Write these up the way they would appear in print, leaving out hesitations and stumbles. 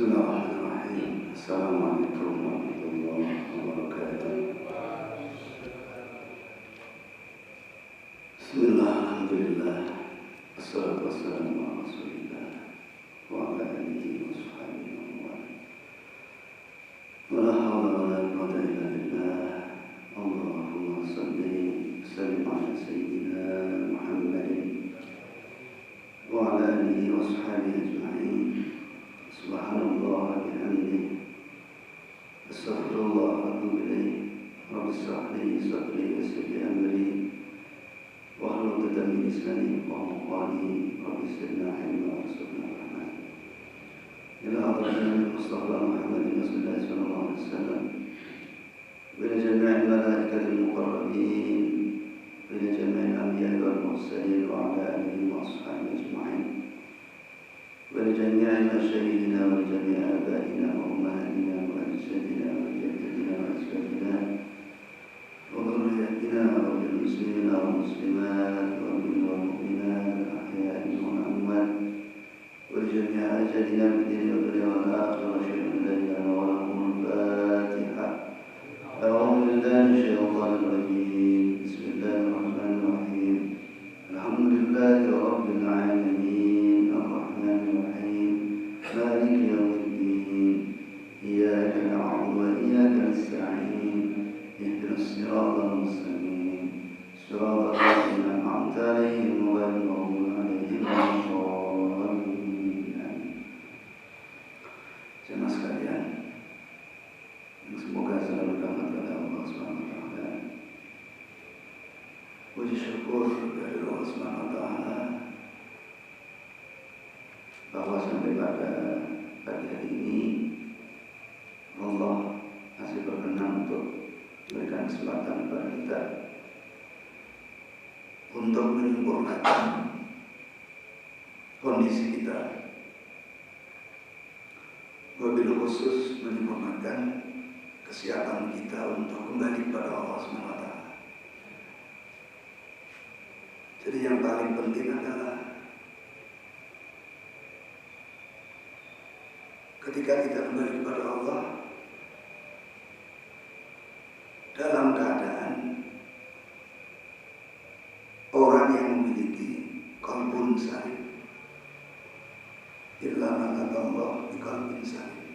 Bismillahirrahmanirrahim. Assalamualaikum warahmatullahi wabarakatuh. Bismillah, alhamdulillah. Assalatu wassalamu ala rasulillah wa ala alihi wa sahbihi wa man wala. Wa la hawla wa la quwwata illa billah. Allahumma salli sallim ala sayyidina Muhammadin wa ala alihi wa sahbihi ajma'in. Subhanallah wa bihamdihi, astaghfirullah wa atubu ilaih. Rabbi shrah li sadri wa yassir li amri wahlul 'uqdatam min lisani yafqahu qawli. Rabbi zidna ilma warzuqna rahmah. Ila hadratil Mustafa Muhammadin sallallahu alaihi wasallam wa ila jami'il malaikatil muqarrabin wa ila jami'il anbiya'i wal mursalin wa ala alihi wa ashabihi ajma'in. ولجميع مشايخنا ولجميع آبائنا وأمهاتنا وأجدادنا وجداتنا وأزواجنا وذرياتنا وللمسلمين والمسلمات والمؤمنات الأحياء والأموات ولجميع أجدادنا في الدين والدنيا والآخرة شيئا لنا ولهم الفاتحة. أعوذ بالله من الشيطان الرجيم. بسم الله الرحمن الرحيم. الحمد لله رب العالمين مالك يوم الدين. إياك نعبد وإياك نستعين. اهدنا الصراط المستقيم صراط الذين أنعمت عليهم غير المغضوب عليهم ولا الضالين. Jemaah sekalian, semoga selalu rahmat oleh Allah Subhanahu wa taala. Puji syukur dari Allah Subhanahu wa taala bahwa sampai pada pagi hari ini Allah masih berkenan untuk memberikan kesempatan kepada kita untuk menyempurnakan kondisi kita, wabil khusus menyempurnakan kesiapan kita untuk kembali kepada Allah SWT. Jadi yang paling penting adalah ketika kita kembali kepada Allah dalam keadaan orang yang memiliki qalbun salim, illa man atallah bi qalbin salim.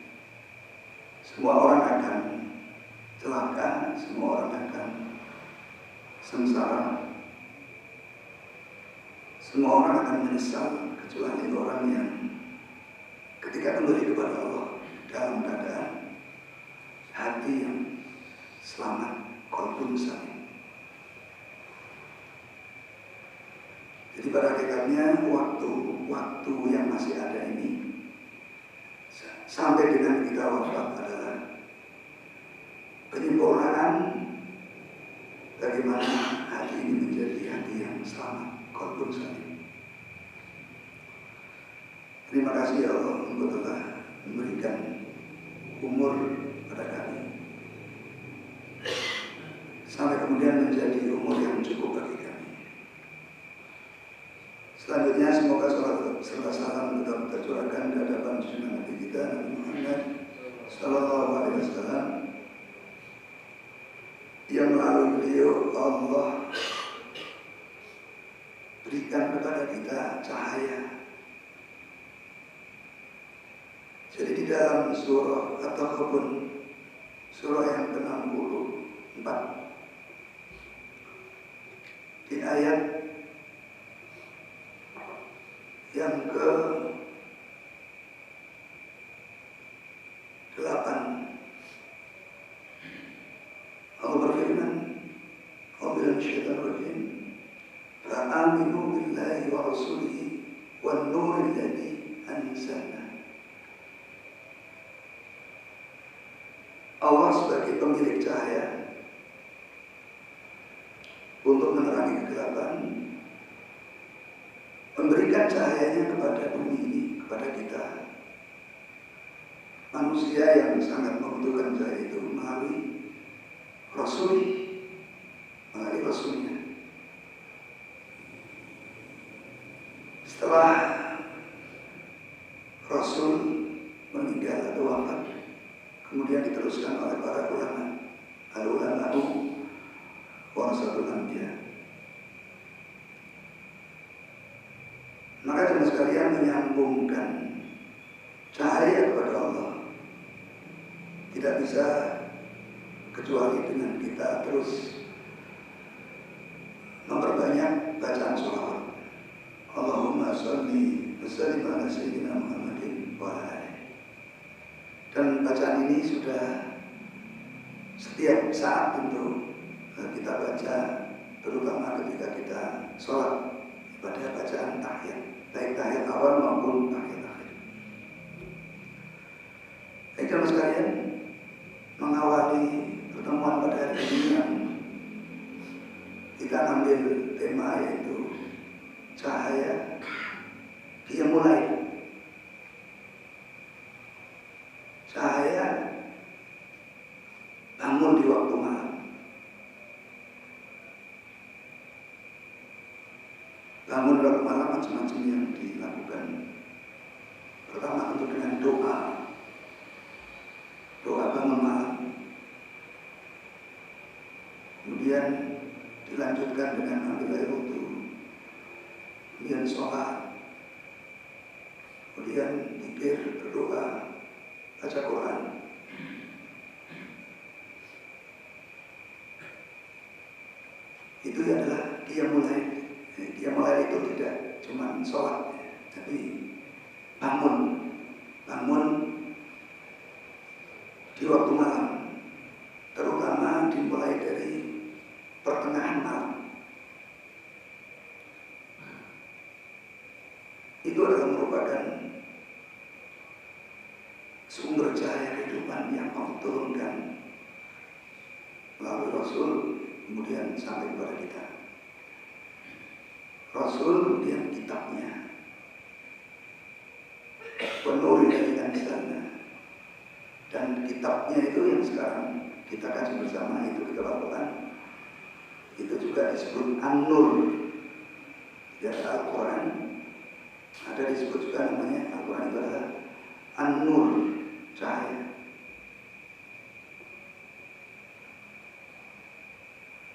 Semua orang akan celaka, semua orang akan sengsara, semua orang akan menyesal kecuali orang yang ketika kembali kepada Allah dalam keadaan hati yang selamat, qalbun salim. Jadi pada hakikatnya waktu yang masih ada ini sampai dengan kita wafat adalah penyempurnaan bagaimana hati ini menjadi hati yang selamat, qalbun salim. Terima kasih ya Allah, Engkau telah memberikan umur pada kami sampai kemudian menjadi umur yang cukup bagi kami. Selanjutnya semoga salat serta salam tetap tercurahkan di hadapan junjungan Nabi kita Nabi Muhammad sallallahu alaihi wasallam, yang melalui beliau Allah berikan kepada kita cahaya. Jadi di dalam surah At-Taghabun, surah yang ke-64, di ayat yang ke-8, Allah berfirman, "A'udzu minasyaitonir rajim. Fa'aminu billahi wa rasulihi wan nuril ladzi anzalna." Allah sebagai pemilik cahaya untuk menerangi kegelapan, memberikan cahayanya kepada bumi ini, kepada kita manusia yang sangat membutuhkan cahaya itu melalui Rasulnya. Setelah Rasul meninggal atau wafat, kemudian diteruskan oleh para ulama. Al-ulama'u warasatul anbiya. Maka jemaah sekalian, menyambungkan cahaya kepada Allah tidak bisa kecuali dengan kita terus memperbanyak bacaan sholawat. Allahumma sholli wa sallim ala sayyidina Muhammadin wa ala alihi. Dan bacaan ini sudah setiap saat tentu kita baca, terutama ketika kita sholat pada bacaan tahiyat, baik tahiyat awal maupun tahiyat akhir. Baik jemaah sekalian, mengawali pertemuan pada hari ini yang kita ambil tema yaitu cahaya, dia mulai cahaya bangun di waktu malam. Bangun di waktu malam macam-macam yang dilakukan. Pertama tentu dengan doa bangun malam. Kemudian dilanjutkan dengan ambil air wudu, kemudian sholat, kemudian zikir, berdoa, baca Quran. Itu adalah dia mulai. Dia mulai itu tidak cuma sholat, tapi bangun di waktu malam, terutama dimulai dari pertengahan malam. Itu adalah merupakan sumber cahaya kehidupan yang Allah turunkan melalui Rasul, kemudian sampai kepada kita. Rasul, kemudian kitabnya, penuh dari sana. Dan kitabnya itu yang sekarang kita kaji bersama, itu kita lakukan, itu juga disebut An-Nur. Di Al-Quran ada disebut juga namanya, Al-Quran itu adalah An-Nur, cahaya.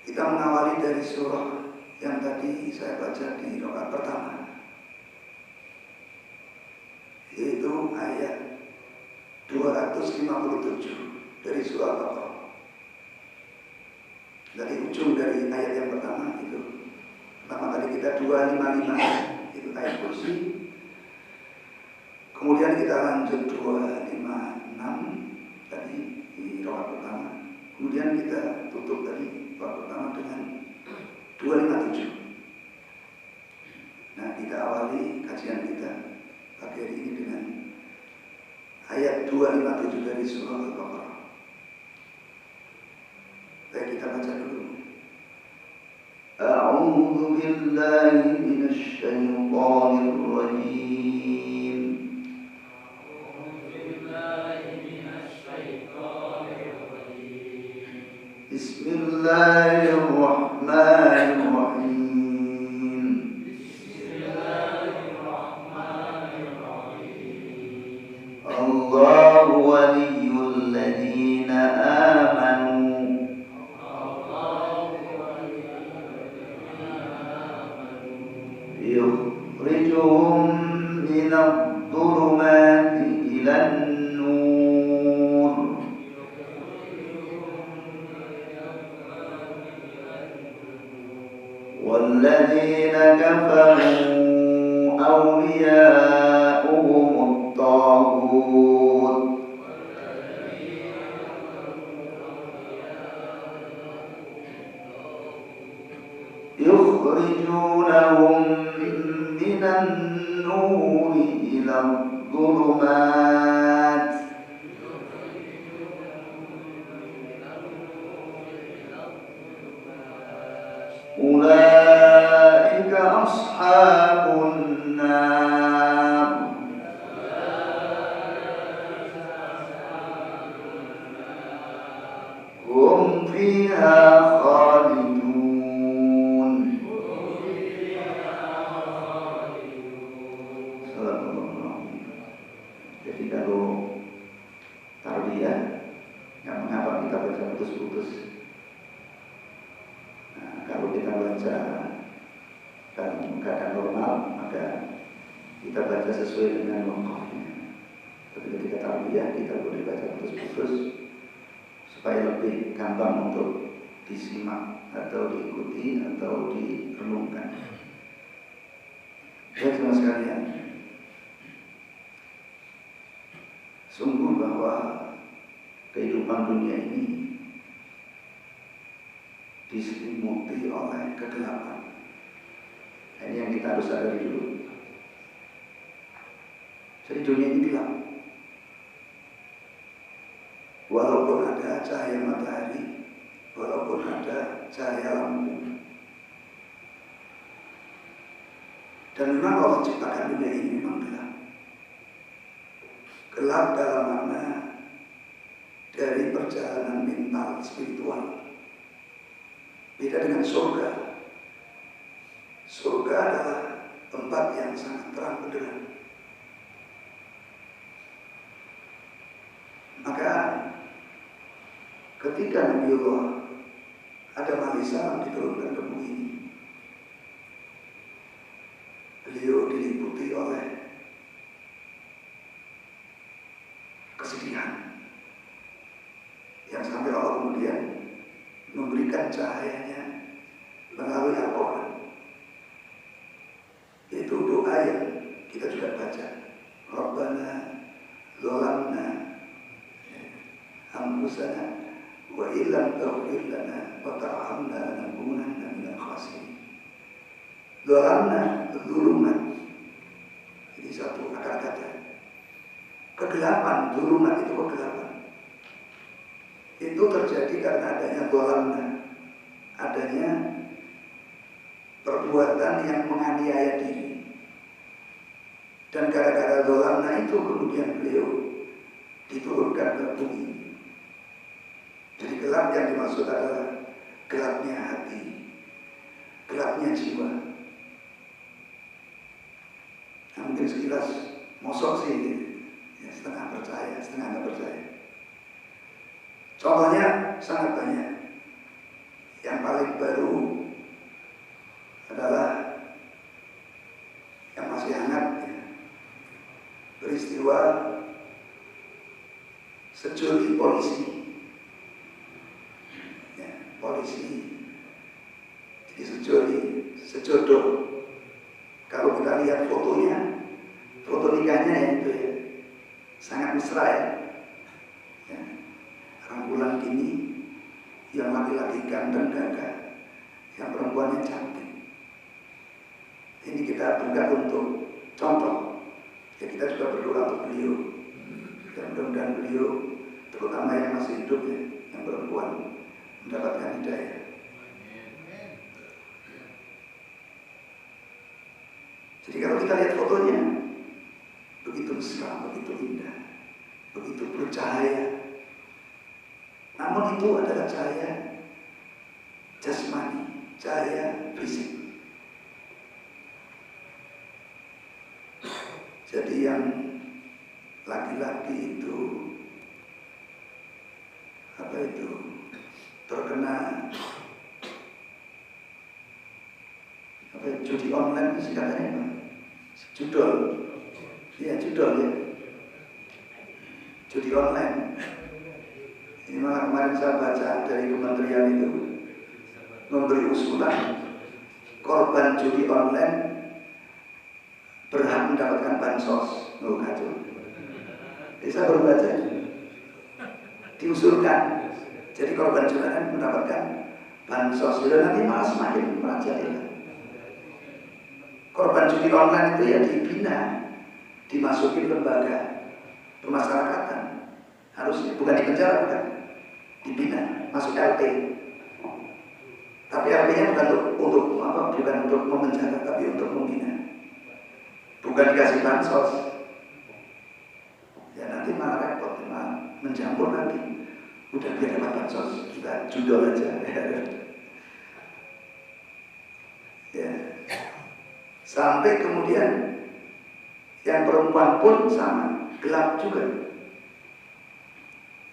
Kita mengawali dari surah yang tadi saya baca di rakaat pertama, yaitu ayat 257 dari surah Al-Baqarah. Dari ujung dari ayat yang pertama itu, pertama tadi kita 255 itu ayat kursi. Kemudian kita lanjut 256 tadi di rakaat pertama. Kemudian kita tutup tadi rakaat pertama dengan 257. Nah, kita awali kajian kita pagi hari ini dengan ayat 257 dari surah Al-Baqarah. Baik, kita baca dulu. A'udzu billahi minasy syaithanir rajim. Bismillahirrahmanirrahim. Allahu waliyyul ladzina amanu yukhrijuhum minadh dhulumati ilan nur walladzina kafaru awliya'uhum الطاغوت يخرجونهم من النور إلى الظلمات أولئك أصحاب النار هم فيها خالدون. Jadi kalau keadaan normal, maka kita baca sesuai dengan wakafnya. Tapi ketika tarbiyah kita boleh baca putus-putus supaya lebih gampang untuk disimak atau diikuti atau direnungkan. Baik teman sekalian, sungguh bahwa kehidupan dunia ini diselimuti oleh kegelapan. Ini yang kita harus sadari dulu. Jadi dunia ini gelap. Walaupun ada cahaya matahari, walaupun ada cahaya lampu. Dan memang Allah ciptakan dunia ini memang gelap. Gelap dalam makna dari perjalanan mental spiritual. Beda dengan surga. Surga adalah tempat yang sangat terang benderang. Maka ketika Nabiullah Adam alaihissalam diturunkan ke bumi ini, beliau diliputi oleh kesedihan yang sampai Allah kemudian memberikan cahayanya melalui Al-Quran. Itu doa yang kita juga baca. Rabbana zalamna anfusana wa illam taghfir lana wa tarhamna lanakunanna minal khasirin. Zalamna dzuluman. Ini satu akar kata. Kegelapan, dzuluman itu kegelapan. Itu terjadi karena adanya zalamna, adanya perbuatan yang menganiaya diri. Dan gara-gara zalamna itu kemudian beliau diturunkan ke bumi. Jadi gelap yang dimaksud adalah gelapnya hati, gelapnya jiwa. Nah, mungkin sekilas mosok sih, ya, setengah percaya, setengah nggak percaya. Contohnya sangat banyak. Yang paling baru adalah yang masih hangat, ya, peristiwa securi polisi. Polisi jadi sejodoh. Kalau kita lihat fotonya, foto nikahnya ya itu ya, sangat mesra ya. Rangkulan gini, yang laki-laki ganteng gagah, yang perempuannya cantik. Ini kita buka untuk contoh. Ya, kita juga berdoa untuk beliau. Dan mudah-mudahan beliau, terutama yang masih hidup ya, yang perempuan, mendapatkan hidayah. Jadi kalau kita lihat fotonya, begitu mesra, begitu indah, begitu bercahaya. Namun itu adalah cahaya jasmani, cahaya fisik. Jadi yang laki-laki itu terkena judi online sih katanya Pak. Judol. Iya, judol ya. Judi online. Ini malah kemarin saya baca dari kementerian itu memberi usulan korban judi online berhak mendapatkan bansos. Oh, kacau. Saya baru baca. Diusulkan. Jadi korban judi mendapatkan bansos. Sudah nanti malah semakin merajalela. Korban judi online itu ya dibina, dimasukin lembaga pemasyarakatan. Harusnya bukan di penjara, bukan, dibina, masuk LP. Tapi LP-nya bukan bukan untuk memenjara, tapi untuk membina. Bukan dikasih bansos. Ya nanti malah repot, malah mencampur nanti. Udah biar dapat bansos, kita judol aja. Ya. Sampai kemudian yang perempuan pun sama, gelap juga.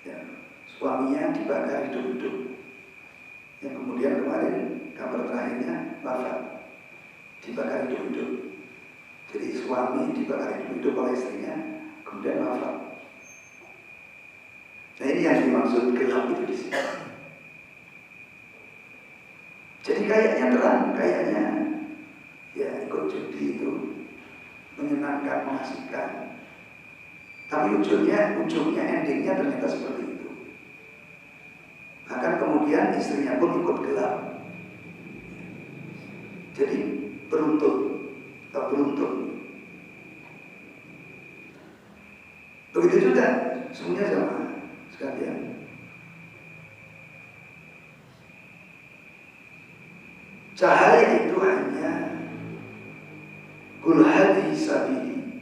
Ya, suaminya dibakar hidup-hidup. Yang kemudian kemarin kabar terakhirnya wafat dibakar hidup-hidup. Jadi suami dibakar hidup-hidup oleh istrinya, kemudian wafat. Nah ini yang dimaksud gelap itu di sini. Jadi kayaknya terang, kayaknya ya ikut judi itu menyenangkan, mengasihkan. Tapi ujungnya endingnya ternyata seperti itu. Bahkan kemudian istrinya pun ikut gelap. Jadi beruntung. Begitu juga semuanya sama sekalian. Cahaya itu hanya qul hadhihi sabili,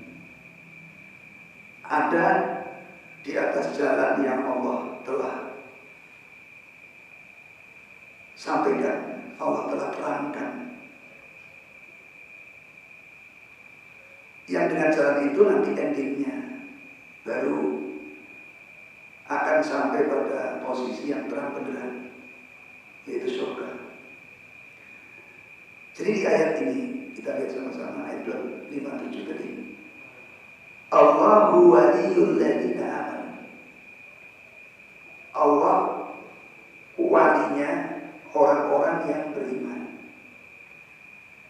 ada di atas jalan yang Allah telah sampaikan, Allah telah terangkan. Yang dengan jalan itu nanti endingnya baru akan sampai pada posisi yang terang benderang, yaitu surga. Jadi di ayat ini kita lihat sama-sama ayat 57 tadi. Allahu waliyul ladzina amanu. Allah walinya orang-orang yang beriman.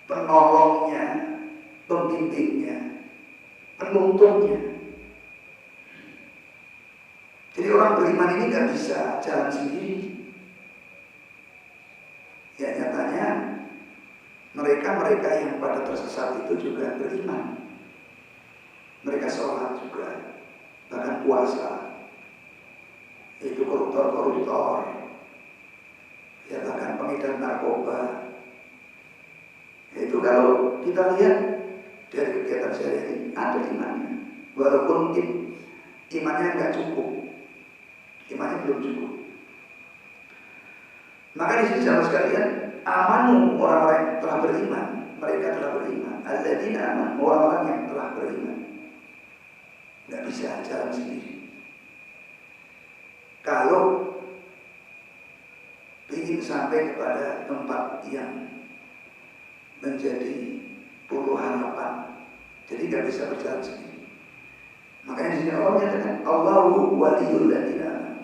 Penolongnya, pembimbingnya, penuntunnya. Jadi orang beriman ini gak bisa jalan sendiri. Ya nyatanya mereka yang pada tersesat itu juga beriman. Mereka sholat juga, bahkan puasa. Itu koruptor, ya bahkan pengedar narkoba. Itu kalau kita lihat dari kegiatan sehari-hari ada imannya, walaupun imannya nggak cukup, imannya belum cukup. Maka di sini sahabat sekalian, amanu, orang-orang yang telah beriman, mereka telah beriman. Alladzina amanu, orang-orang yang telah beriman, nggak bisa jalan sendiri. Kalau ingin sampai kepada tempat yang menjadi puluh harapan, jadi nggak bisa berjalan sendiri. Makanya di sini Allah menyatakan Allahu waliyul ladzina amanu.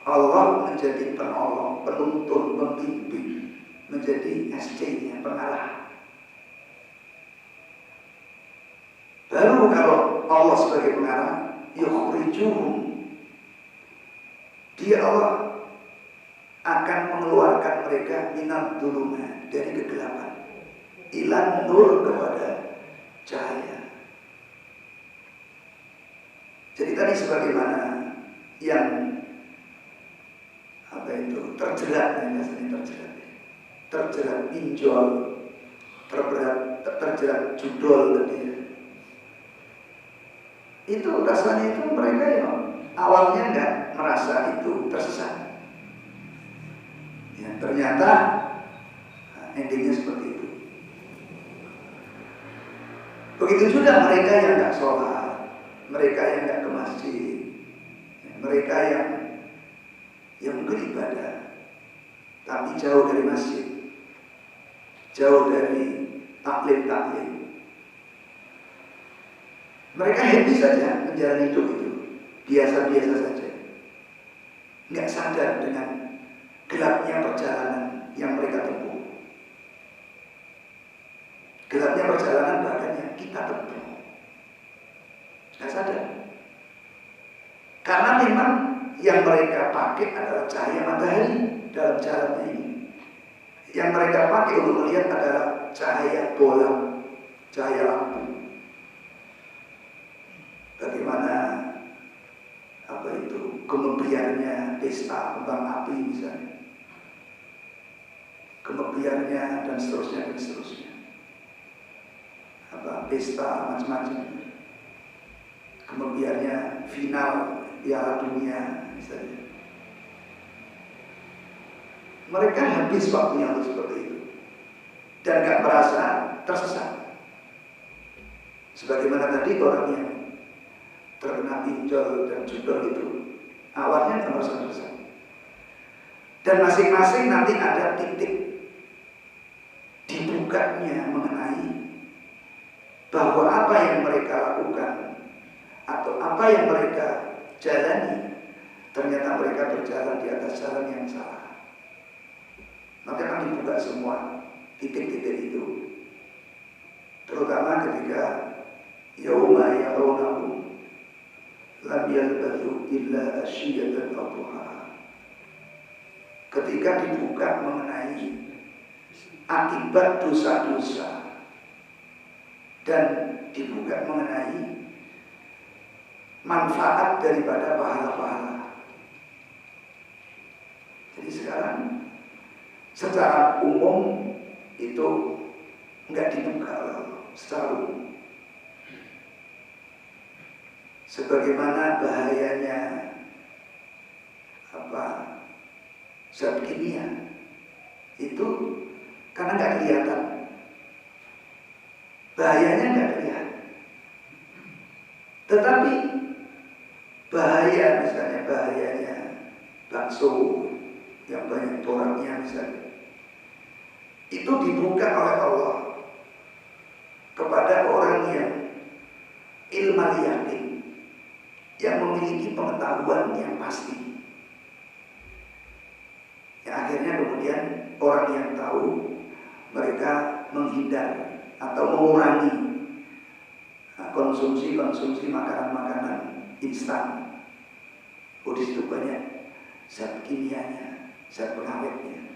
Allah menjadi penolong, penuntun, pembimbing, menjadi SC-nya, pengarah. Baru kalau Allah sebagai pengarah, yukhrijuhum, dia Allah akan mengeluarkan mereka minal dhulumat, dari kegelapan, ilan nur, kepada cahaya. Jadi tadi sebagaimana yang terjerat, terjerat pinjol, terjerat judol tadi. Itu rasanya itu mereka ya awalnya nggak merasa itu tersesat. Ya, ternyata endingnya seperti itu. Begitu juga mereka yang nggak sholat, mereka yang nggak ke masjid, mereka yang beribadah tapi jauh dari masjid, jauh dari taklim. Mereka happy saja menjalani hidup itu, biasa-biasa saja, nggak sadar dengan gelapnya perjalanan yang mereka tempuh. Gelapnya perjalanan bahkan yang kita tempuh, nggak sadar. Karena memang yang mereka pakai adalah cahaya matahari dalam jalannya ini. Yang mereka pakai untuk melihat adalah cahaya bola, cahaya lampu. Bagaimana kemebiarnya pesta kembang api misalnya, kemebiarnya dan seterusnya. Pesta macam-macam, kemebiarnya final Piala Dunia misalnya. Mereka habis waktunya untuk seperti itu dan gak merasa tersesat. Sebagaimana tadi orang yang terkena pinjol dan judol itu awalnya gak merasa tersesat. Dan masing-masing nanti ada titik di dibukanya mengenai bahwa apa yang mereka lakukan atau apa yang mereka jalani ternyata mereka berjalan di atas jalan yang salah. Maka akan dibuka semua titik-titik itu, terutama ketika yauma yarawnahu lam yalbathu illa asyiyatan aw duhaha. Ketika dibuka mengenai akibat dosa-dosa dan dibuka mengenai manfaat daripada pahala-pahala. Jadi sekarang secara umum itu enggak dibuka secara umum. Sebagaimana bahayanya zat kimia itu karena nggak kelihatan, bahayanya nggak kelihatan. Tetapi bahaya, misalnya bahayanya bakso yang banyak boraknya misalnya, itu dibuka oleh Allah kepada orang yang ilmu yakin, yang memiliki pengetahuan yang pasti. Ya, akhirnya kemudian orang yang tahu mereka menghindar atau mengurangi konsumsi makanan-makanan instan. Oh, di situ banyak zat kimianya, zat pengawetnya.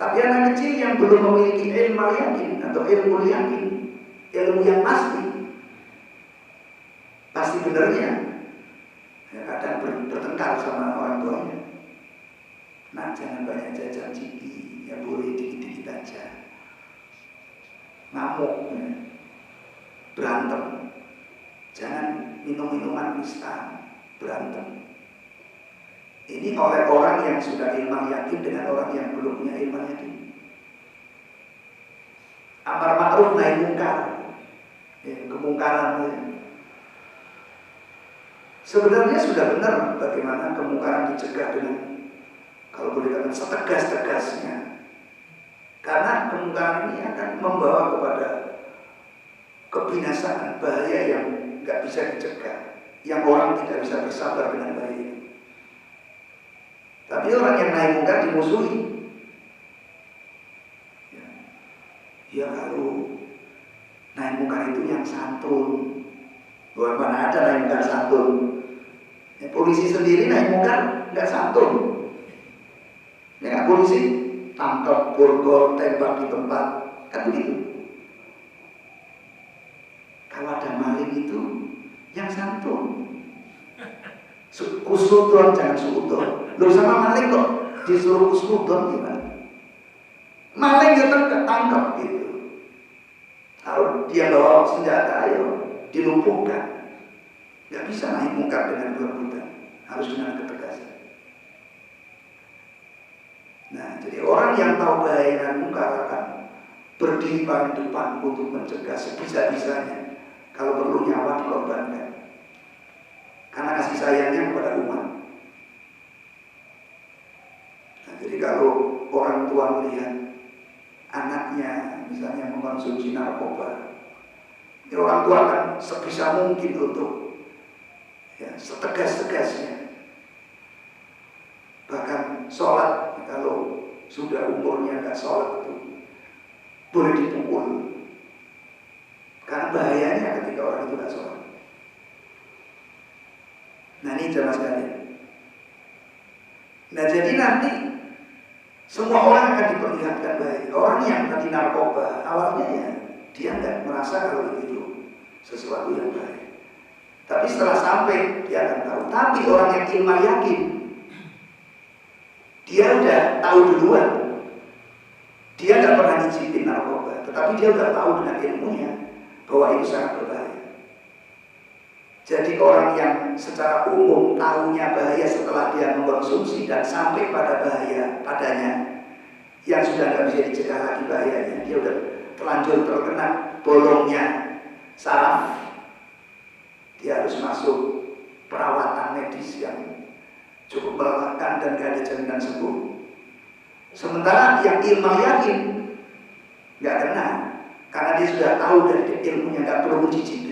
Tapi anak kecil yang belum memiliki ilmu yakin atau ilmu yakin, ilmu yang pasti benernya, ya, kadang bertengkar sama orang tuanya. Nah, jangan banyak jajan cipi, ya boleh dikit-dikit aja. Ngamuk, ya. Berantem, jangan minum-minuman instan, berantem. Ini oleh orang yang sudah ilmu yakin dengan orang yang belum punya ilmu yakin. Amar ma'ruf nahi mungkar, ya, kemungkaran. Ya. Sebenarnya sudah benar bagaimana kemungkaran dicegah dengan, kalau boleh katakan, setegas-tegasnya. Karena kemungkaran ini akan membawa kepada kebinasaan, bahaya yang nggak bisa dicegah, yang orang tidak bisa bersabar dengan bahaya. Tapi orang yang naik mungkar dimusuhi. Ya kalau naik mungkar itu yang santun, bukan mana ada naik mungkar santun. Ya, polisi sendiri naik mungkar nggak santun. Ya kan, polisi tangkap, borgol, tembak di tempat, kan begitu. Kalau ada maling itu yang santun. Kusnudon, jangan suudon. Loh, sama maling kok disuruh kusnudon gimana? Maling itu ketangkap gitu. Kalau dia bawa senjata, ayo dilumpuhkan. Gak bisa naik mungkar dengan kelembutan, harus dengan ketegasan. Nah, jadi orang yang tahu bahaya dan mungkar akan berdiri paling depan untuk mencegah sebisa-bisanya. Kalau perlu nyawa dikorbankan, karena kasih sayangnya kepada umat. Nah, jadi kalau orang tua melihat anaknya misalnya mengkonsumsi narkoba, ini orang tua akan sebisa mungkin untuk, ya, setegas-tegasnya. Bahkan sholat, kalau sudah umurnya nggak sholat itu boleh dipukul, karena bahayanya ketika orang itu nggak sholat. Nah, ini jamaah sekalian. Nah, jadi nanti semua orang akan diperlihatkan bahaya. Orang yang tadi narkoba, awalnya ya dia nggak merasa kalau itu sesuatu yang bahaya. Tapi setelah sampai dia akan tahu. Tapi orang yang ilmu yakin, dia udah tahu duluan. Dia nggak pernah nyicipin narkoba, tetapi dia udah tahu dengan ilmunya bahwa itu sangat berbahaya. Jadi orang yang secara umum tahunya bahaya setelah dia mengkonsumsi dan sampai pada bahaya padanya, yang sudah nggak bisa dicegah lagi bahayanya, dia udah terlanjur terkena bolongnya saraf, dia harus masuk perawatan medis yang cukup melelahkan dan gak ada jaminan sembuh. Sementara yang ilmu yakin, nggak kena, karena dia sudah tahu dari ilmunya, nggak perlu mencicipi.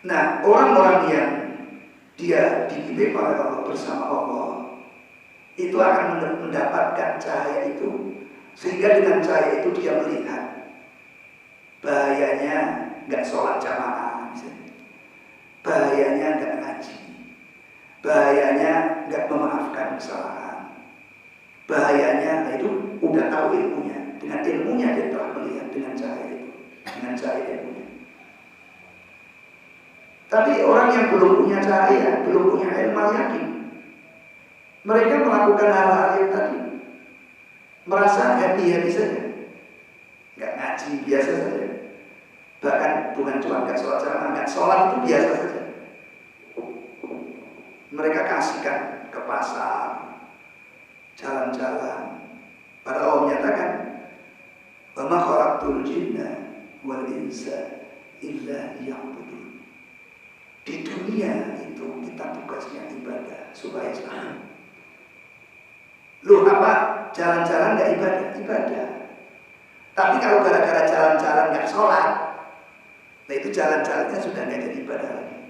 Nah, orang-orang yang dia dipimpin oleh Allah, bersama Allah, itu akan mendapatkan cahaya itu, sehingga dengan cahaya itu dia melihat bahayanya nggak sholat jamaah, misalnya. Bahayanya nggak ngaji, bahayanya nggak memaafkan kesalahan, bahayanya itu udah tahu ilmunya. Dengan ilmunya dia telah melihat dengan cahaya itu, dengan cahaya ilmunya. Tapi orang yang belum punya cahaya, belum punya ilmu yakin, mereka melakukan hal-hal yang tadi, merasa happy-happy saja, nggak ngaji biasa saja, bahkan bukan cuma nggak sholat jamaah, nggak sholat itu biasa saja. Mereka kasihkan ke pasar, jalan-jalan. Pada Allah menyatakan, "Wa ma khalaqtul jinna wal insa illa liya'budun." Di dunia itu kita tugasnya ibadah supaya selamat. Loh, apa jalan-jalan nggak ibadah? Ibadah. Tapi kalau gara-gara jalan-jalan nggak sholat, nah itu jalan-jalannya sudah nggak jadi ibadah lagi.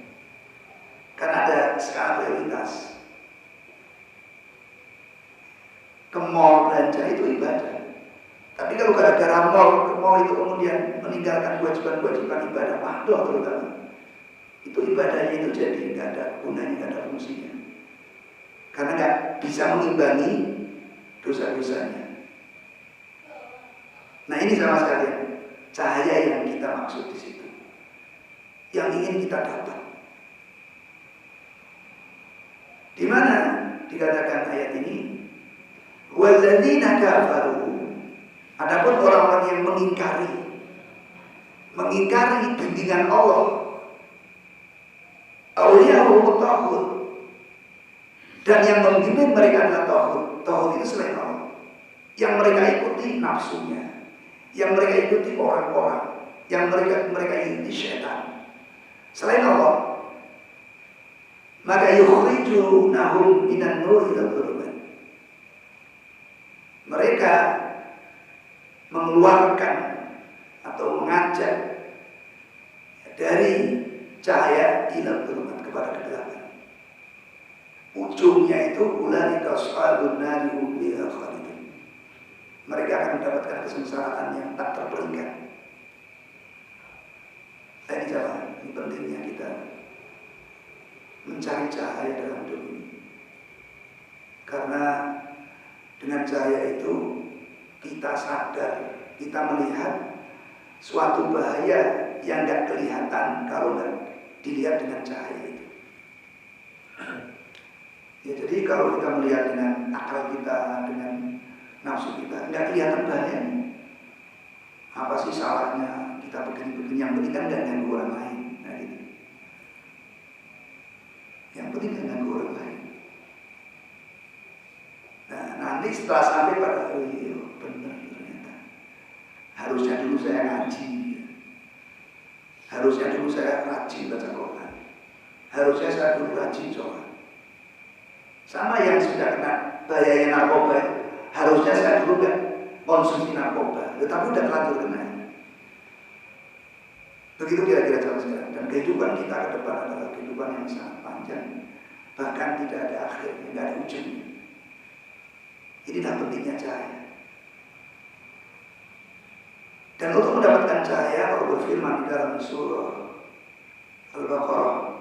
Karena ada skala prioritas. Ke mall belanja itu ibadah. Tapi kalau gara-gara ke mall itu kemudian meninggalkan kewajiban-kewajiban ibadah, mahdoh terutama, itu ibadahnya itu jadi nggak ada gunanya, nggak ada fungsinya. Karena nggak bisa mengimbangi dosa-dosanya. Nah ini sama sekali cahaya yang kita maksud di situ, yang ingin kita dapat. Di mana dikatakan ayat ini, walladzina kafaru, adapun orang-orang yang mengingkari bimbingan Allah, awliyahu taghut, dan yang membimbing mereka adalah taghut. Taghut itu selain Allah, yang mereka ikuti nafsunya, yang mereka ikuti orang-orang, yang mereka ikuti syaitan selain Allah. Maka yukhrijunahum minan nur ila dhulumat, mereka mengeluarkan atau mengajak dari cahaya ila dhulumat kepada kegelapan. Ujungnya itu ulaika ashabun nari hum fiha khalidun. Mereka akan mendapatkan kesengsaraan yang tak terperingkat. Ini jamaah, ini pentingnya kita mencari cahaya dalam hidup ini. Karena dengan cahaya itu kita sadar, kita melihat suatu bahaya yang tidak kelihatan kalau tidak dilihat dengan cahaya itu. Ya, jadi kalau kita melihat dengan akal kita, dengan nafsu kita, tidak kelihatan bahayanya. Apa sih salahnya kita begini-begini? Yang penting kan tidak ganggu orang lain. Nah, gitu. Yang penting kan ganggu orang lain. Nah, nanti setelah sampai pada benar ternyata. Harusnya dulu saya ngaji. Harusnya dulu saya rajin baca Quran. Harusnya saya dulu rajin sholat. Sama yang sudah kena bahaya narkoba, harusnya saya dulu kan konsumsi narkoba, tetapi udah terlanjur kena. Begitu kira-kira cara sekarang. Dan kehidupan kita ke depan adalah kehidupan yang sangat panjang, bahkan tidak ada akhirnya, tidak ada ujungnya. Inilah pentingnya cahaya. Dan untuk mendapatkan cahaya, Allah berfirman di dalam surah Al-Baqarah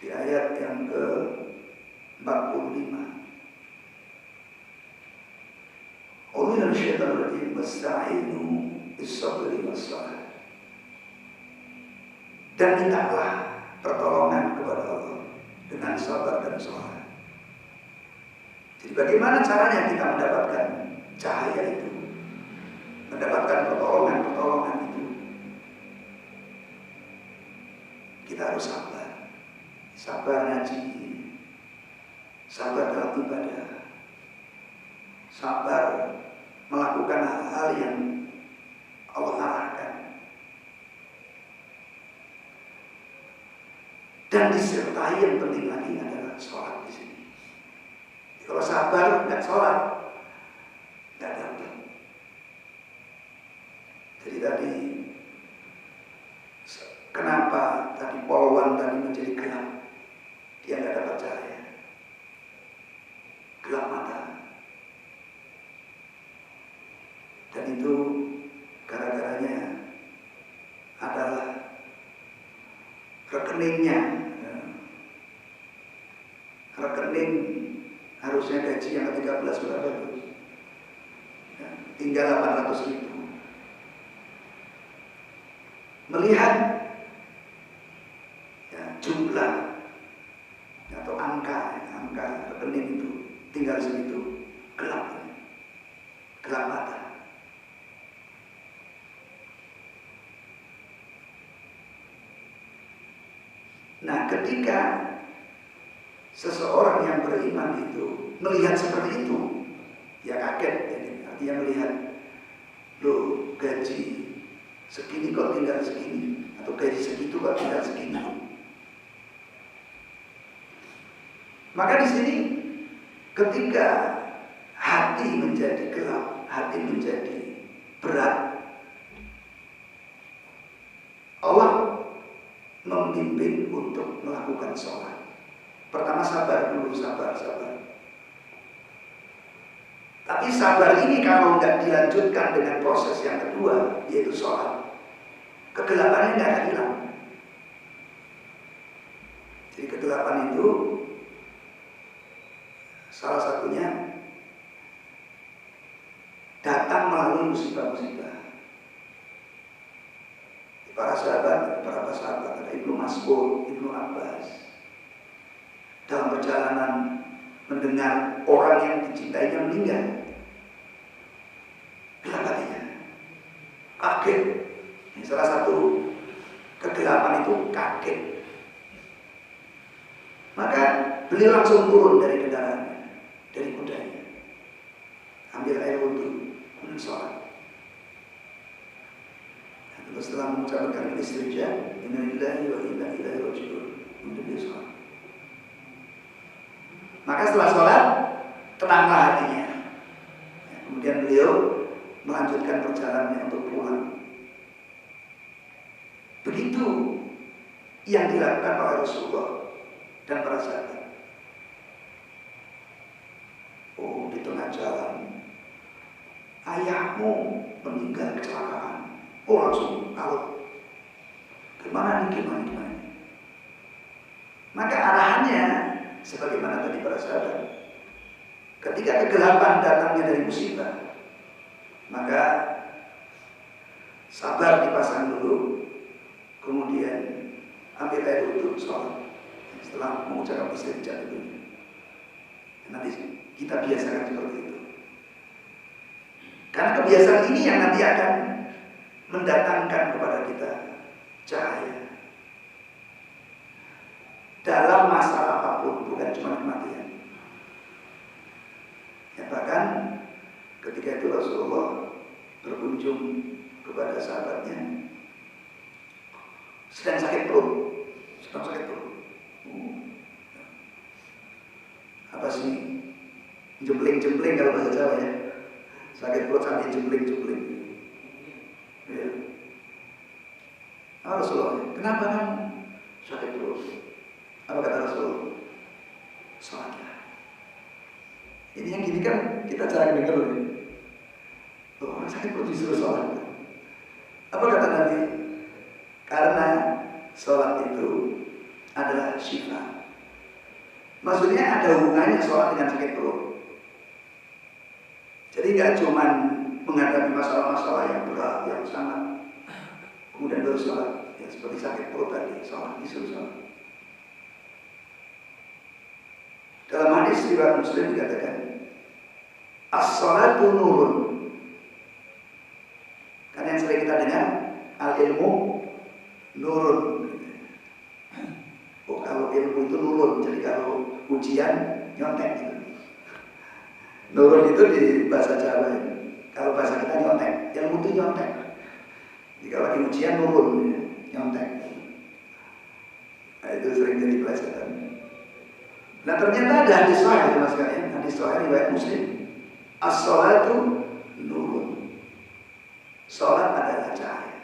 di ayat yang ke-45. Qulil syaitanir rajim wasta'inu bis-sabri was-salah. Dan mintalah pertolongan kepada Allah dengan sabar dan salat. Jadi bagaimana caranya kita mendapatkan cahaya itu? Mendapatkan pertolongan itu? Kita harus sabar. Sabar ngaji, sabar dalam ibadah, sabar melakukan hal-hal yang Allah arahkan, dan disertai yang penting lagi adalah sholat di sini. Kalau sabar nggak sholat, nggak dapat. Jadi tadi kenapa tadi polwan tadi menjadi gelap? Dia nggak dapat cahaya, gelap mata. Dan itu gara-garanya adalah rekeningnya. Rekening harusnya gaji yang ke-13 berapa itu? Ya, tinggal 800.000. Melihat ya, jumlah atau angka rekening itu tinggal segitu, gelap mata. Nah, ketika seseorang yang beriman itu melihat seperti itu, ya kaget. Jadi, artinya melihat, loh, gaji segini kok tinggal segini, atau gaji segitu kok tinggal segini. Maka di sini ketika hati menjadi gelap, hati menjadi berat, Allah membimbing untuk melakukan sholat. Pertama sabar dulu, sabar. Tapi sabar ini kalau nggak dilanjutkan dengan proses yang kedua, yaitu sholat, kegelapannya nggak akan hilang. Jadi kegelapan itu salah satunya datang melalui musibah-musibah. Para sahabat, ada Ibnu Mas'ud, Ibnu Abbas, dalam perjalanan mendengar orang yang dicintainya meninggal, gelap hatinya, kaget. Ini salah satu kegelapan itu kaget. Maka beliau langsung turun dari kendaraannya, dari kudanya, ambil air wudhu, kemudian sholat. Terus setelah mengucapkan kalimat istirja, inna lillahi wa inna ilaihi raji'un, kemudian dia sholat. Maka setelah sholat, tenanglah hatinya. Kemudian beliau melanjutkan perjalanannya untuk pulang. Begitu yang dilakukan oleh Rasulullah dan para sahabat. Oh, di tengah jalan, ayahmu meninggal kecelakaan. Oh, langsung tahu gimana nih. Maka arahannya sebagaimana tadi para sahabat, ketika kegelapan datangnya dari musibah, maka sabar dipasang dulu, kemudian ambil air wudhu, sholat. Setelah mengucapkan istirja dulu, nanti kita biasakan seperti itu. Karena kebiasaan ini yang nanti akan mendatangkan kepada kita cahaya dalam masalah apapun, bukan cuma kematian. Ya, bahkan ketika itu Rasulullah berkunjung kepada sahabatnya sedang sakit perut. Apa sih? Jembling kalau bahasa Jawa ya. Sakit perut sampai jembling. Ya. Rasulullah, kenapa kamu sakit perut? Apa kata Rasulullah? Sholatlah. Ini yang gini kan kita jarang dengar loh. Orang sakit perut disuruh sholat. Apa kata Nabi? Karena sholat itu adalah syifa. Maksudnya ada hubungannya sholat dengan sakit perut. Jadi nggak cuma menghadapi masalah-masalah yang berat, yang sangat, kemudian baru sholat. Ya, seperti sakit perut tadi, sholat disuruh sholat. Dalam hadis riwayat Muslim dikatakan, as-sholatu nurun. Karena yang sering kita dengar, al-ilmu nurun. Oh, kalau ilmu itu nurun, jadi kalau ujian nyontek gitu. Nurun itu di bahasa Jawa ya. Kalau bahasa kita nyontek, ilmu itu nyontek. Jika lagi ujian nurun, nyontek. Nah, itu sering jadi pelajaran. Nah ternyata ada hadis sahih mas sekalian, hadis sahih riwayat Muslim. As-sholatu nurun. Sholat adalah cahaya.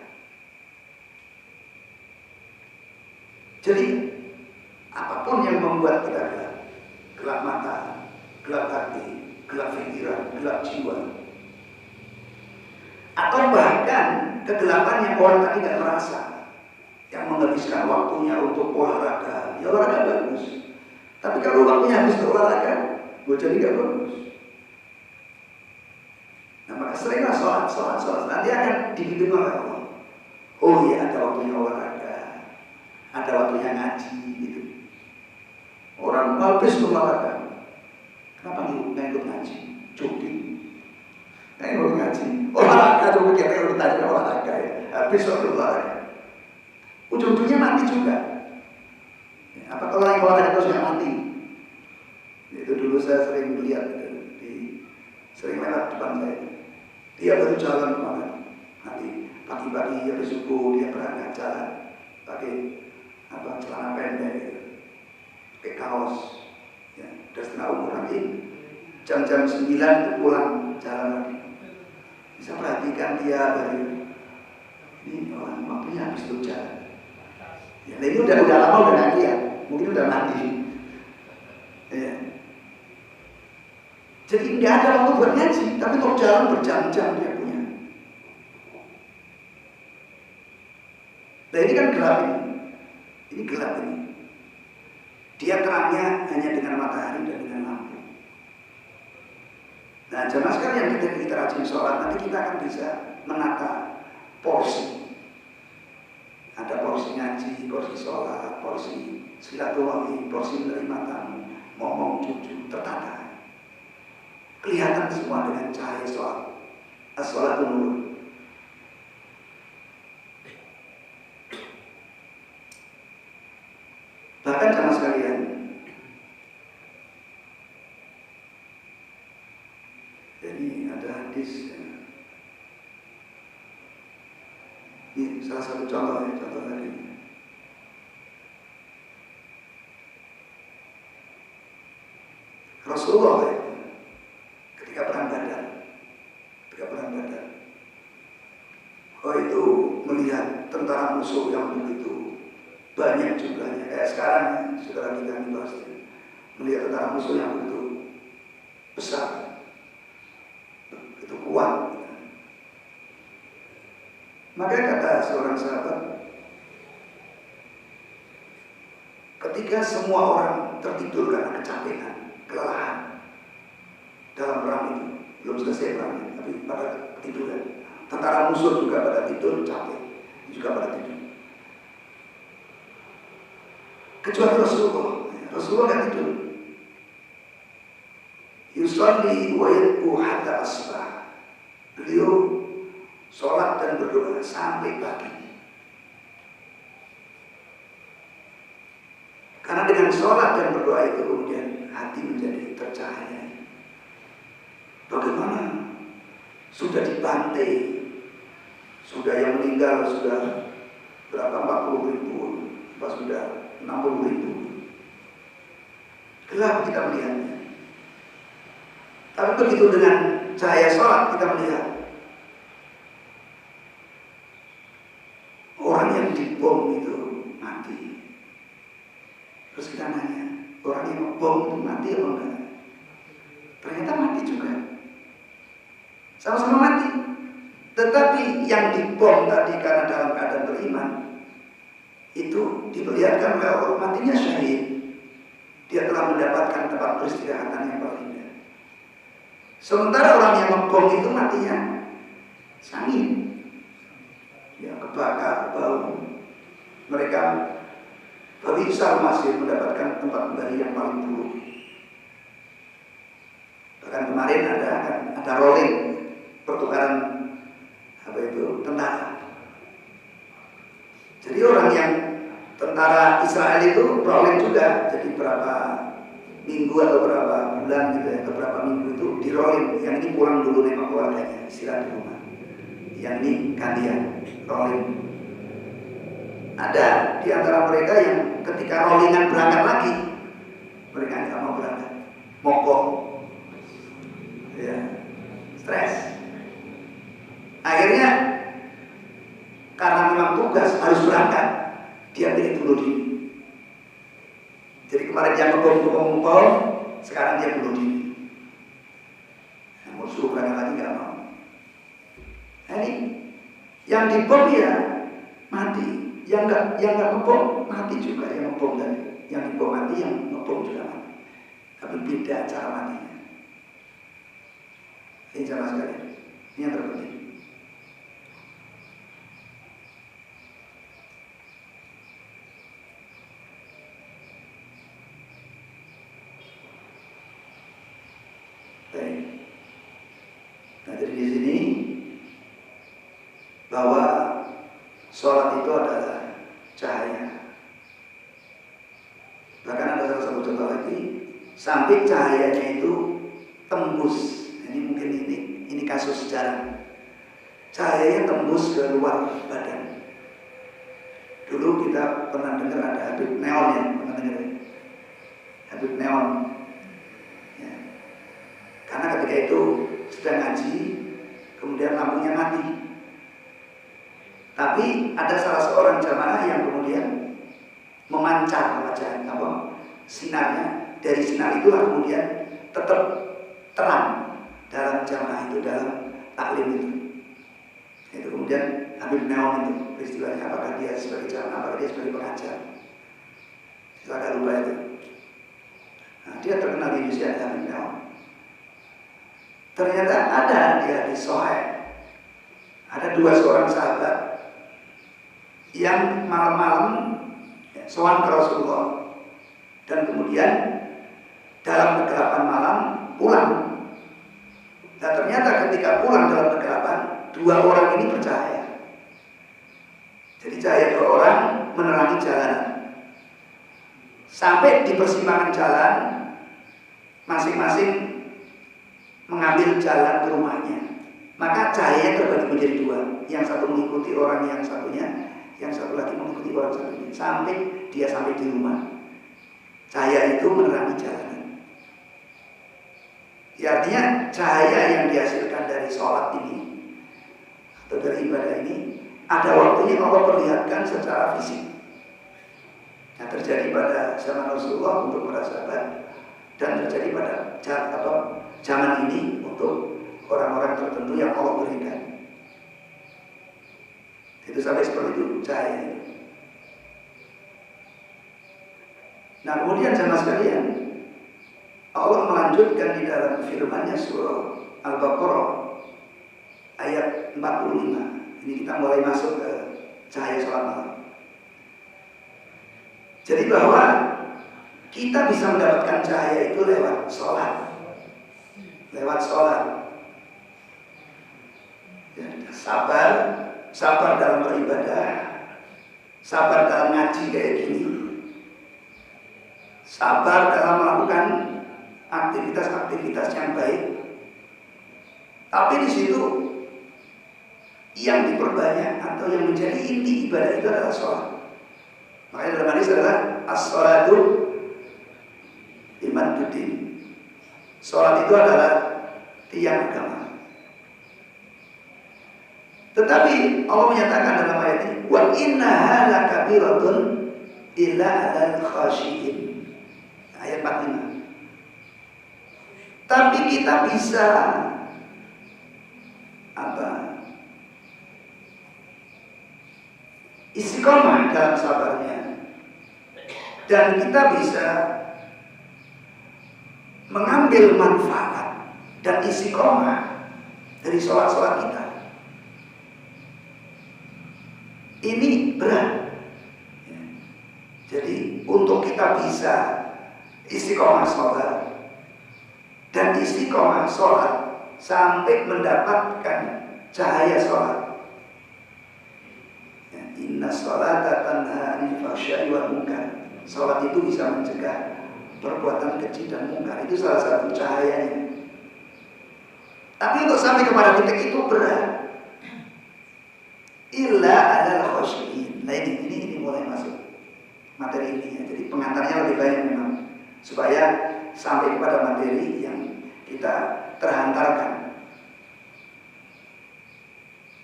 Jadi apapun yang membuat kita gelap, gelap mata, gelap hati, gelap pikiran, gelap jiwa, atau bahkan kegelapan yang orang tadi tidak merasa, yang menghabiskan waktunya untuk olahraga, ya olahraga bagus. Tapi kalau waktunya habis untuk olahraga, gue jadi gak bagus. Nah maka seringlah sholat. Nanti akan dibimbing oleh Allah. Oh iya, ada waktunya olahraga, ada waktunya ngaji gitu. Orang habis olahraga, kenapa nggak ikut ngaji? Cuti. Nggak ikut ngaji. Olahraga tuh kita udah tadi olahraga ya. Habis olahraga. Ujung-ujungnya mati juga. Apa kalau yang olahraga terus nggak mati? Itu dulu saya sering lihat sering lewat depan saya. Dia baru jalan kemana? Nanti pagi-pagi habis subuh dia berangkat jalan pakai celana pendek, gitu. Pakai kaos, ya, udah setengah umur nanti jam-jam 9 itu pulang jalan lagi. Bisa perhatikan dia dari ini orang waktunya habis itu jalan. Ya, ini udah lama udah ngaji ya, mungkin udah mati. Ya. Jadi nggak ada waktu buat ngaji, tapi untuk jalan berjam-jam dia punya. Nah ini kan gelap ini gelap ini. Dia terangnya hanya dengan matahari dan dengan lampu. Nah jamaah sekalian, ketika kita rajin sholat, nanti kita akan bisa menata porsi. Ada porsi ngaji, porsi sholat, porsi silaturahmi, porsi menerima tamu, ngomong jujur, tertata. Kelihatan semua dengan cahaya sholat. As-sholatu nur. Bahkan sama sekalian, jadi ada hadis. Ini salah satu contoh tadi. Rasulullah ketika perang Badar, itu melihat tentara musuh yang begitu banyak jumlahnya. Kayak sekarang saudara kita ini pasti melihat tentara musuh yang begitu besar, begitu kuat. Maka kata seorang sahabat, ketika semua orang tertidur karena kecapean, kelelahan dalam perang itu, belum selesai perang, tapi pada ketiduran. Tentara musuh juga pada tidur, capek, juga pada tidur. Kecuali Rasulullah nggak tidur. Yusalli wa yad'u hatta asbah. Beliau sholat dan berdoa sampai pagi. Karena dengan sholat dan berdoa itu kemudian hati menjadi tercahaya. Bagaimana? Sudah dibantai, sudah yang meninggal sudah berapa 40.000, pas sudah 60.000. Gelap kita melihatnya. Tapi begitu dengan cahaya sholat kita melihat orang yang dibom itu mati. Terus kita nanya, orang yang ngebom itu mati apa enggak? Ternyata mati juga. Sama-sama mati. Tetapi yang dibom tadi karena dalam keadaan beriman, itu diperlihatkan oleh Allah matinya syahid. Dia telah mendapatkan tempat peristirahatan yang paling indah. Sementara orang yang ngebom itu matinya sangit, ya kebakar, bau. Mereka bisa masih mendapatkan tempat kembali yang paling buruk. Bahkan kemarin ada rolling pertukaran tentara. Jadi orang yang tentara Israel itu rolling juga, jadi berapa minggu atau berapa bulan gitu ya, atau berapa minggu itu di rolling. Yang ini pulang dulu nengok keluarganya, istirahat di rumah. Yang ini gantian rolling. Ada di antara mereka yang ketika rollingan berangkat lagi, mereka nggak mau berangkat, mogok, ya, stres. Akhirnya karena memang tugas harus berangkat, dia pilih bunuh diri. Jadi kemarin dia ngebom, sekarang dia bunuh diri. Nah, mau suruh berangkat lagi nggak mau. Nah, ini yang dibom ya mati. Yang nggak ngebom mati juga, yang ngebom tadi, yang dibom mati, yang ngebom juga mati. Tapi beda cara matinya. Ini sama sekali. Ini yang terpenting. Baik. Nah, jadi di sini bahwa sholat itu adalah cahaya. Bahkan ada salah satu contoh lagi, sampai cahayanya itu tembus. Ini mungkin ini kasus sejarah. Cahayanya tembus ke luar badan. Dulu kita pernah dengar ada Habib Neon, ya, pernah dengar ya? Habib Neon. Ya. Karena ketika itu sedang ngaji, kemudian lampunya mati. Tapi ada salah seorang jamaah yang kemudian memancar wajah sinarnya. Dari sinar itulah kemudian tetap terang dalam jamaah itu, dalam taklim itu. Itu kemudian Habib Neon itu peristiwanya, apakah dia sebagai jamaah, apakah dia sebagai pengajar, silakan lupa itu. Nah, dia terkenal di Indonesia, Habib Neon. Ternyata ada dia di Sahih, ada dua seorang sahabat yang malam-malam sowan ke Rasulullah dan kemudian dalam kegelapan malam pulang. Nah, ternyata ketika pulang dalam kegelapan, dua orang ini bercahaya. Jadi cahaya dua orang menerangi jalanan. Sampai di persimpangan jalan, masing-masing mengambil jalan ke rumahnya. Maka cahaya terbagi menjadi dua. Yang satu mengikuti orang yang satunya, yang satu lagi mengikuti orang satunya, sampai dia sampai di rumah. Cahaya itu menerangi jalanan. Ya, artinya cahaya yang dihasilkan dari sholat ini atau dari ibadah ini ada waktunya Allah perlihatkan secara fisik. Yang terjadi pada zaman Rasulullah untuk para sahabat dan terjadi pada zaman ini untuk orang-orang tertentu yang Allah berikan. Itu sampai seperti itu cahaya. Nah, kemudian jemaah sekalian, Allah melanjutkan di dalam firman-Nya surah Al-Baqarah ayat 45. Ini kita mulai masuk ke cahaya sholat malam. Jadi bahwa kita bisa mendapatkan cahaya itu lewat sholat. Lewat sholat. Ya, sabar dalam beribadah, sabar dalam ngaji kayak gini, sabar dalam melakukan aktivitas-aktivitas yang baik. Tapi di situ yang diperbanyak atau yang menjadi inti ibadah itu adalah sholat. Makanya dalam hadis adalah as-sholatu imaduddin. Sholat itu adalah tiang agama. Tetapi Allah menyatakan dalam ayat ini, wa innaha lakabiratun illa 'alal khashiyin. Ayat 45. Tapi kita bisa istiqomah dalam sabarnya, dan kita bisa mengambil manfaat dan istiqomah dari sholat-sholat kita. Ini berat. Jadi untuk kita bisa istiqomah sholat dan istiqomah sholat sampai mendapatkan cahaya sholat. Inna sholata tanha 'anil fahsya'i wal munkar. Sholat itu bisa mencegah perbuatan keji dan mungkar. Itu salah satu cahayanya. Tapi untuk sampai kepada titik itu berat. Illa 'alal khashiyin. Nah ini mulai masuk materi ini ya. Jadi pengantarnya lebih banyak memang. supaya sampai kepada materi yang kita terhantarkan.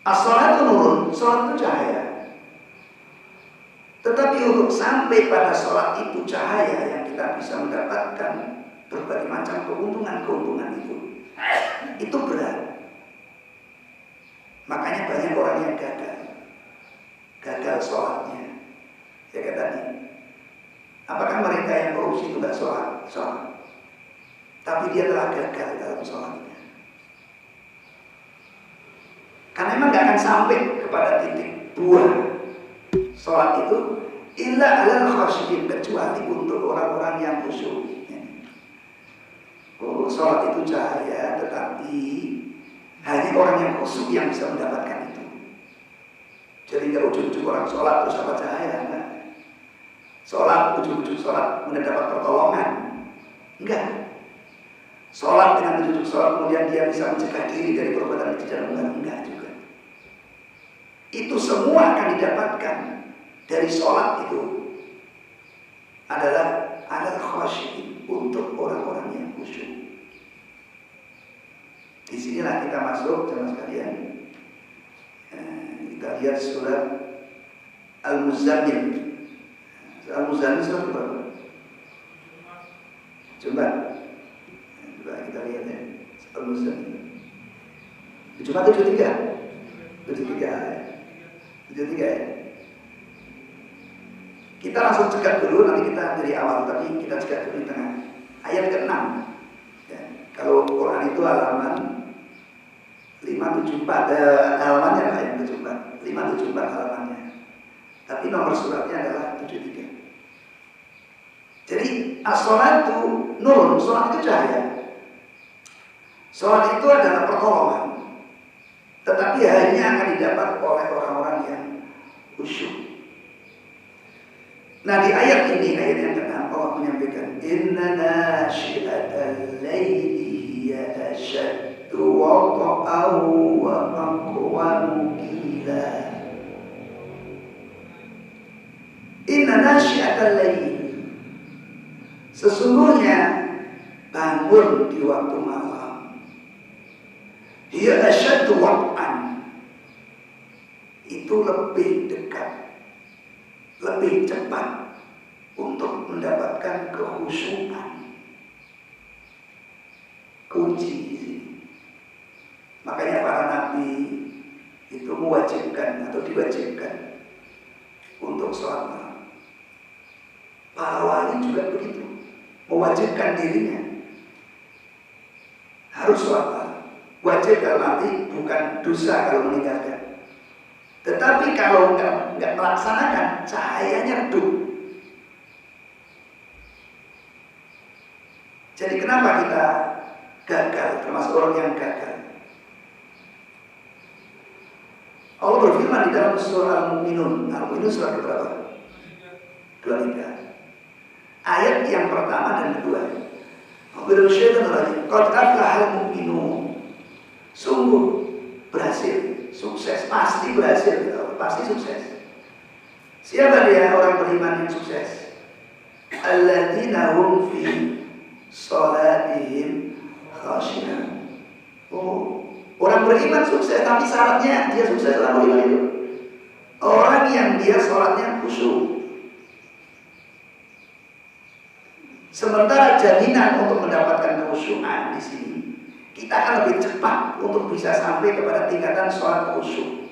As-sholatu nurun, sholat itu cahaya. Tetapi untuk sampai pada sholat itu cahaya yang kita bisa mendapatkan berbagai macam keuntungan itu berat. Makanya banyak orang yang gagal sholatnya. Ya kayak tadi, apakah mereka yang korupsi itu tidak sholat? Tapi dia telah gagal dalam sholatnya. Karena memang nggak akan sampai kepada titik buah sholat itu illa alal khasyiin, kecuali untuk orang-orang yang khusyuk. Sholat itu cahaya, tetapi hanya orang yang khusyuk yang bisa mendapatkan itu. Jadi kalau ujuk-ujuk orang sholat terus dapat cahaya, enggak. Sholat, ujuk-ujuk sholat mendapat pertolongan, enggak. Sholat dengan ujuk-ujuk sholat kemudian dia bisa mencegah diri dari perbuatan tidak benar, enggak juga. Itu semua akan didapatkan dari sholat itu adalah khasyiin, untuk orang-orang yang khusyuk. Disinilah kita masuk, jemaah sekalian. Kita lihat surat Al-Muzammil. Al-Muzammil surat berapa? Coba kita lihat ya. Al-Muzammil. Cuma 73 ya. Kita langsung cegat dulu, nanti kita dari awal, tapi kita cegat dulu di tengah. Ayat ke-6 ya. Kalau Quran itu halaman 574, halamannya lah yang 574 halamannya. Tapi nomor suratnya adalah 73. Jadi as-sholatu nurun, sholat itu cahaya. Sholat itu adalah pertolongan, tetapi hanya akan didapat oleh orang-orang yang khusyuk. Nah di ayat ini, ayat yang ke-6, Allah menyampaikan inna nasyi'atal laili hiya ashaddu wata'an wa aqwamu qila. Inna nasyi'atal laili, sesungguhnya bangun di waktu malam, hiya ashaddu wata'an, itu lebih dekat, lebih cepat untuk mendapatkan kekhusyukan. Kunci di sini. Makanya para nabi itu mewajibkan atau diwajibkan untuk sholat malam. Para wali juga begitu, mewajibkan dirinya harus sholat malam. Wajib dalam arti bukan dosa kalau meninggalkan. Tetapi kalau nggak melaksanakan, cahayanya redup. Jadi kenapa kita gagal, termasuk orang yang gagal? Allah berfirman di dalam surah Al-Mu'minun. Al-Mu'minun surah berapa? 23. Ayat yang pertama dan kedua. Qad aflahal mu'minun. Sungguh berhasil, sukses, pasti berhasil, pasti sukses. Siapa dia orang beriman yang sukses? Alladzina hum fi sholatihim khashi'un. Oh, orang beriman sukses, tapi syaratnya dia sukses orang beriman itu orang yang dia sholatnya khusyuk. Sementara jaminan untuk mendapatkan kekhusyukan di sini, kita akan lebih cepat untuk bisa sampai kepada tingkatan sholat khusyuk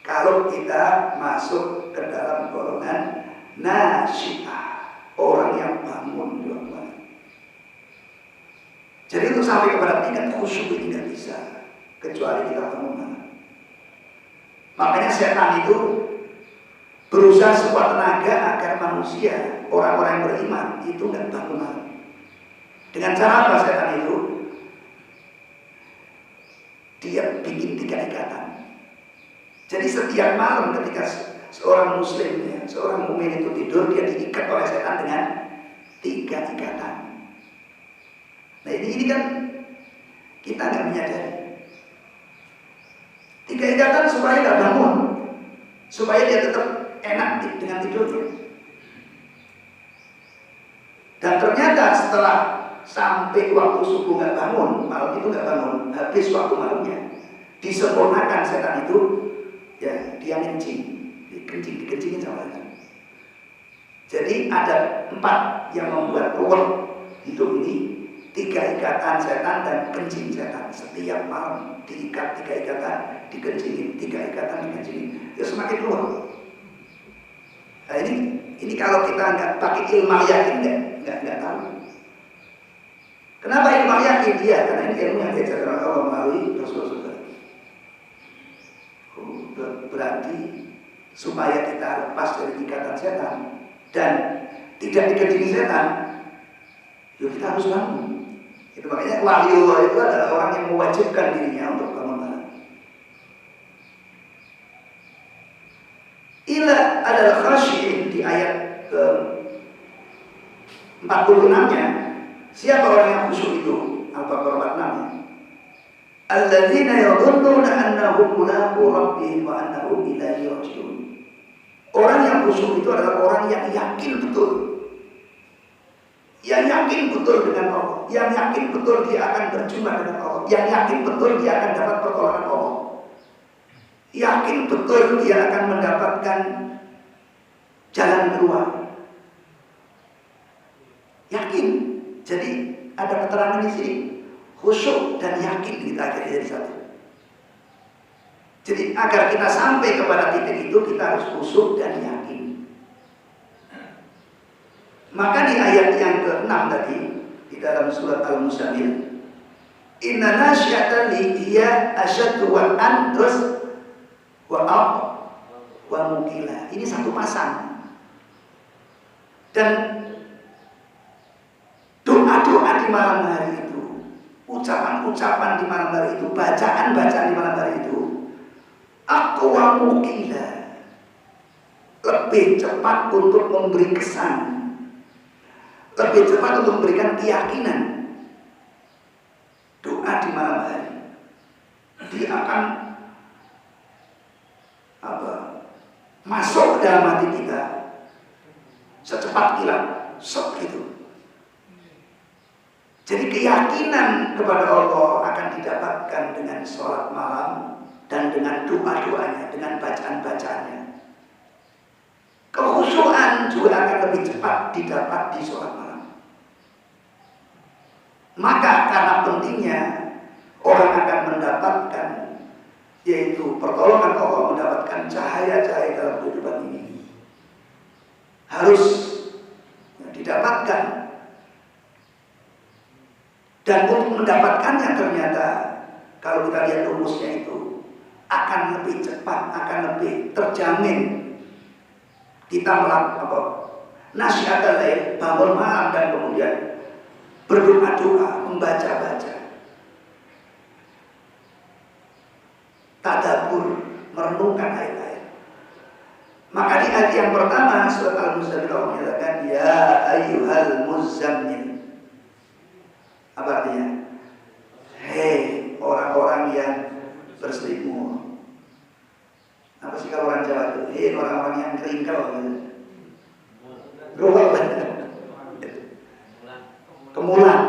kalau kita masuk ke dalam golongan nasyi'ah, orang yang bangun di waktu malam. Jadi untuk sampai kepada tingkat khusyuk ini tidak bisa kecuali kita bangun malam. Makanya setan itu berusaha sekuat tenaga agar manusia, orang-orang yang beriman itu nggak bangun malam. Dengan cara apa setan itu? Dia bikin 3 ikatan. Jadi setiap malam ketika seorang muslim, seorang mukmin itu tidur, dia diikat oleh setan dengan 3 ikatan. Nah ini kan kita nggak menyadari. 3 ikatan supaya nggak bangun, supaya dia tetap enak dengan tidurnya. Dan ternyata setelah sampai waktu subuh nggak bangun, malam itu nggak bangun, habis waktu malamnya, disempurnakan setan itu, ya dia kencing, dikencingin sama setan. Jadi ada 4 yang membuat ruwet hidup ini, 3 ikatan setan dan kencing setan. Setiap malam diikat 3 ikatan, dikencingin, 3 ikatan dikencingin, ya semakin ruwet. Nah ini kalau kita nggak pakai ilmu yakin nggak tahu. Kenapa ilmu yakin? Dia karena ini ilmu yang diajarkan Allah melalui Rasulullah. Berarti supaya kita lepas dari ikatan setan dan tidak dikencingin setan, yuk kita harus bangun. Itu makanya waliullah itu adalah orang yang mewajibkan dirinya untuk bangun malam. Ila adalah khasyin di ayat ke 46-nya. Siapa orang yang khusyuk itu? Al-Baqarah 46. Alladzina yadhunnuna annahum mulaqu rabbihim wa annahum ilaihi raji'un. Orang yang khusyuk itu adalah orang yang yakin betul. Yang yakin betul dengan Allah, yang yakin betul dia akan berjumpa dengan Allah, yang yakin betul dia akan dapat pertolongan Allah, yakin betul dia akan mendapatkan jalan keluar. Yakin. Jadi ada keterangan di sini, khusyuk dan yakin kita akhirnya jadi satu. Jadi agar kita sampai kepada titik itu, kita harus khusyuk dan yakin. Maka di ayat yang ke-6 tadi di dalam surat Al-Muzammil, inna nasyata hiya asyaddu wa'an terus wa mukila. Ini satu pasang. Dan doa-doa di malam hari itu, ucapan-ucapan di malam hari itu, bacaan-bacaan di malam hari itu, aqwa mukila, lebih cepat untuk memberi kesan, lebih cepat untuk memberikan keyakinan. Doa di malam hari dia akan masuk ke dalam hati kita secepat kilat, gitu. Jadi keyakinan kepada Allah akan didapatkan dengan sholat malam dan dengan doa-doanya, dengan bacaan-bacaannya. Kekhusyuan juga akan lebih cepat didapat di sholat malam. Maka karena pentingnya orang akan mendapatkan, yaitu pertolongan Allah, mendapatkan cahaya-cahaya dalam kehidupan ini, harus didapatkan. Dan untuk mendapatkannya ternyata kalau kita lihat rumusnya itu akan lebih cepat, akan lebih terjamin. Kita melakukan nasyiatul lail, bangun malam dan kemudian berdoa-doa, membaca-baca, tadabbur, merenungkan ayat-ayat. Maka di ayat yang pertama surat Al-Muzammil Allah menyatakan ya ayyuhal muzammil. Apa artinya? Hei orang-orang yang berselimut. Apa sih kalau orang Jawa itu? Hei orang-orang yang keringkel gitu. Kemulan.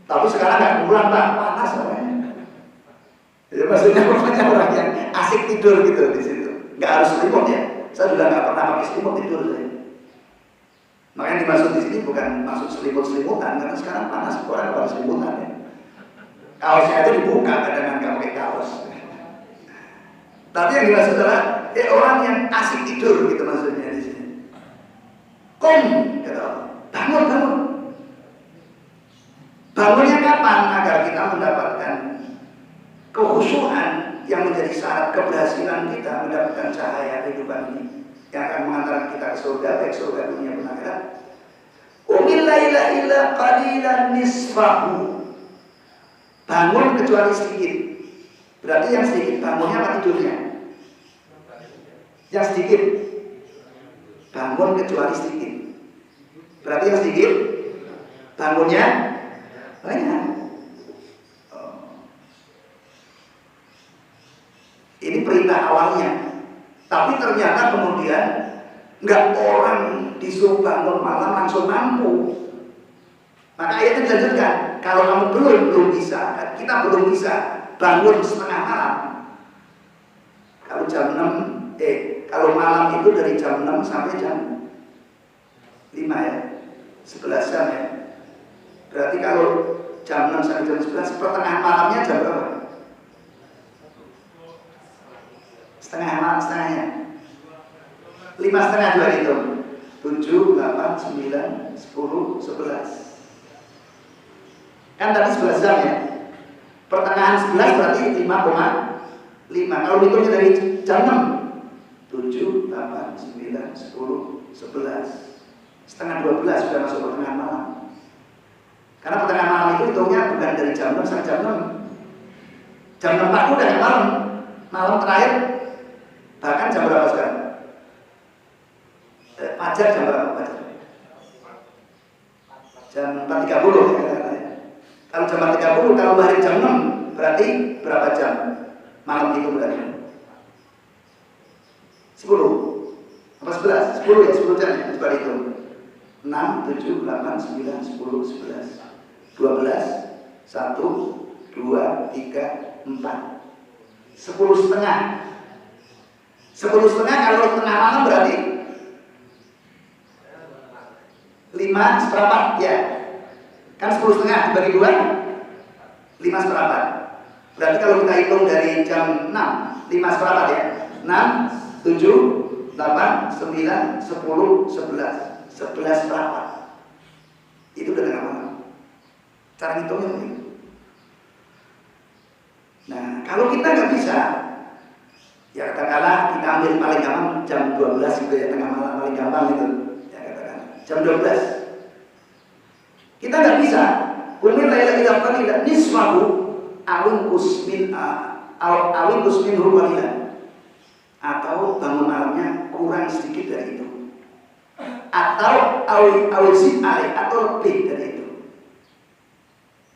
Tapi sekarang nggak kemulan Pak, panas namanya. Jadi maksudnya orang yang asik tidur gitu di situ. Nggak harus selimut ya. Saya juga nggak pernah pakai selimut tidur saya. Makanya dimaksud di sini bukan maksud selimut-selimutan, karena sekarang panas, orang harus selimutan ya. Kaosnya itu dibuka, kadang-kadang nggak pakai kaos. Tapi yang dimaksud adalah orang yang asik tidur gitu maksudnya di sini. Kom, kata Allah, bangun. Bangunnya kapan? Agar kita mendapatkan kekhusyuan yang menjadi syarat keberhasilan kita mendapatkan cahaya kehidupan ini, yang akan mengantarkan kita ke surga, baik surga dunia pun akhirat. Umil laila illa qalilan nisfahu. Bangun kecuali sedikit. Berarti yang sedikit bangunnya apa tidurnya? Yang sedikit bangun kecuali sedikit. Berarti yang sedikit bangunnya banyak. Ini perintah awalnya. Tapi ternyata kemudian nggak orang disuruh bangun malam langsung mampu. Maka ayatnya dilanjutkan, kalau kamu belum bisa, kita belum bisa bangun setengah malam. Kalau kalau malam itu dari jam 6 sampai jam 5 ya, 11 jam ya. Berarti kalau jam 6 sampai jam 11, pertengahan malamnya jam berapa? Setengahnya 5:30 juga gitu. 7, 8, 9, 10, 11. Kan tadi 11 jam ya. Pertengahan 11 berarti 5,5. Kalau hitungnya dari jam 6, 7, 8, 9, 10, 11. Setengah 12 sudah masuk pertengahan malam. Karena pertengahan malam itu hitungnya bukan dari jam 6 sampai jam 6. Jam 6 pagi udah malam. Malam terakhir. Bahkan jam berapa sekarang? Fajar jam berapa? Fajar? Jam 4.30 ya. Kalau jam 4.30, kalau hari jam 6 berarti berapa jam? Malam itu berarti 10 apa 11? 10 ya, 10 jam ya, coba itu 6, 7, 8, 9, 10, 11 12, 1, 2, 3, 4 10 setengah. 10 setengah kalau tengah malam berarti 5 seperempat ya. Kan 10 setengah dibagi 2 5 seperempat. Berarti kalau kita hitung dari jam 6 5 seperempat ya, 6, 7, 8, 9, 10, 11 11 seperempat. Itu udah tengah malam. Cara hitungnya begitu. Nah, kalau kita nggak bisa, ya katakanlah kita ambil paling gampang jam 12 gitu ya, tengah malam paling gampang gitu. Ya katakan jam 12. Kita nggak bisa. Umir layla ila qalila nisfahu awin kusmin qalila. Atau bangun malamnya kurang sedikit dari itu. Atau awizid alaih atau lebih dari itu.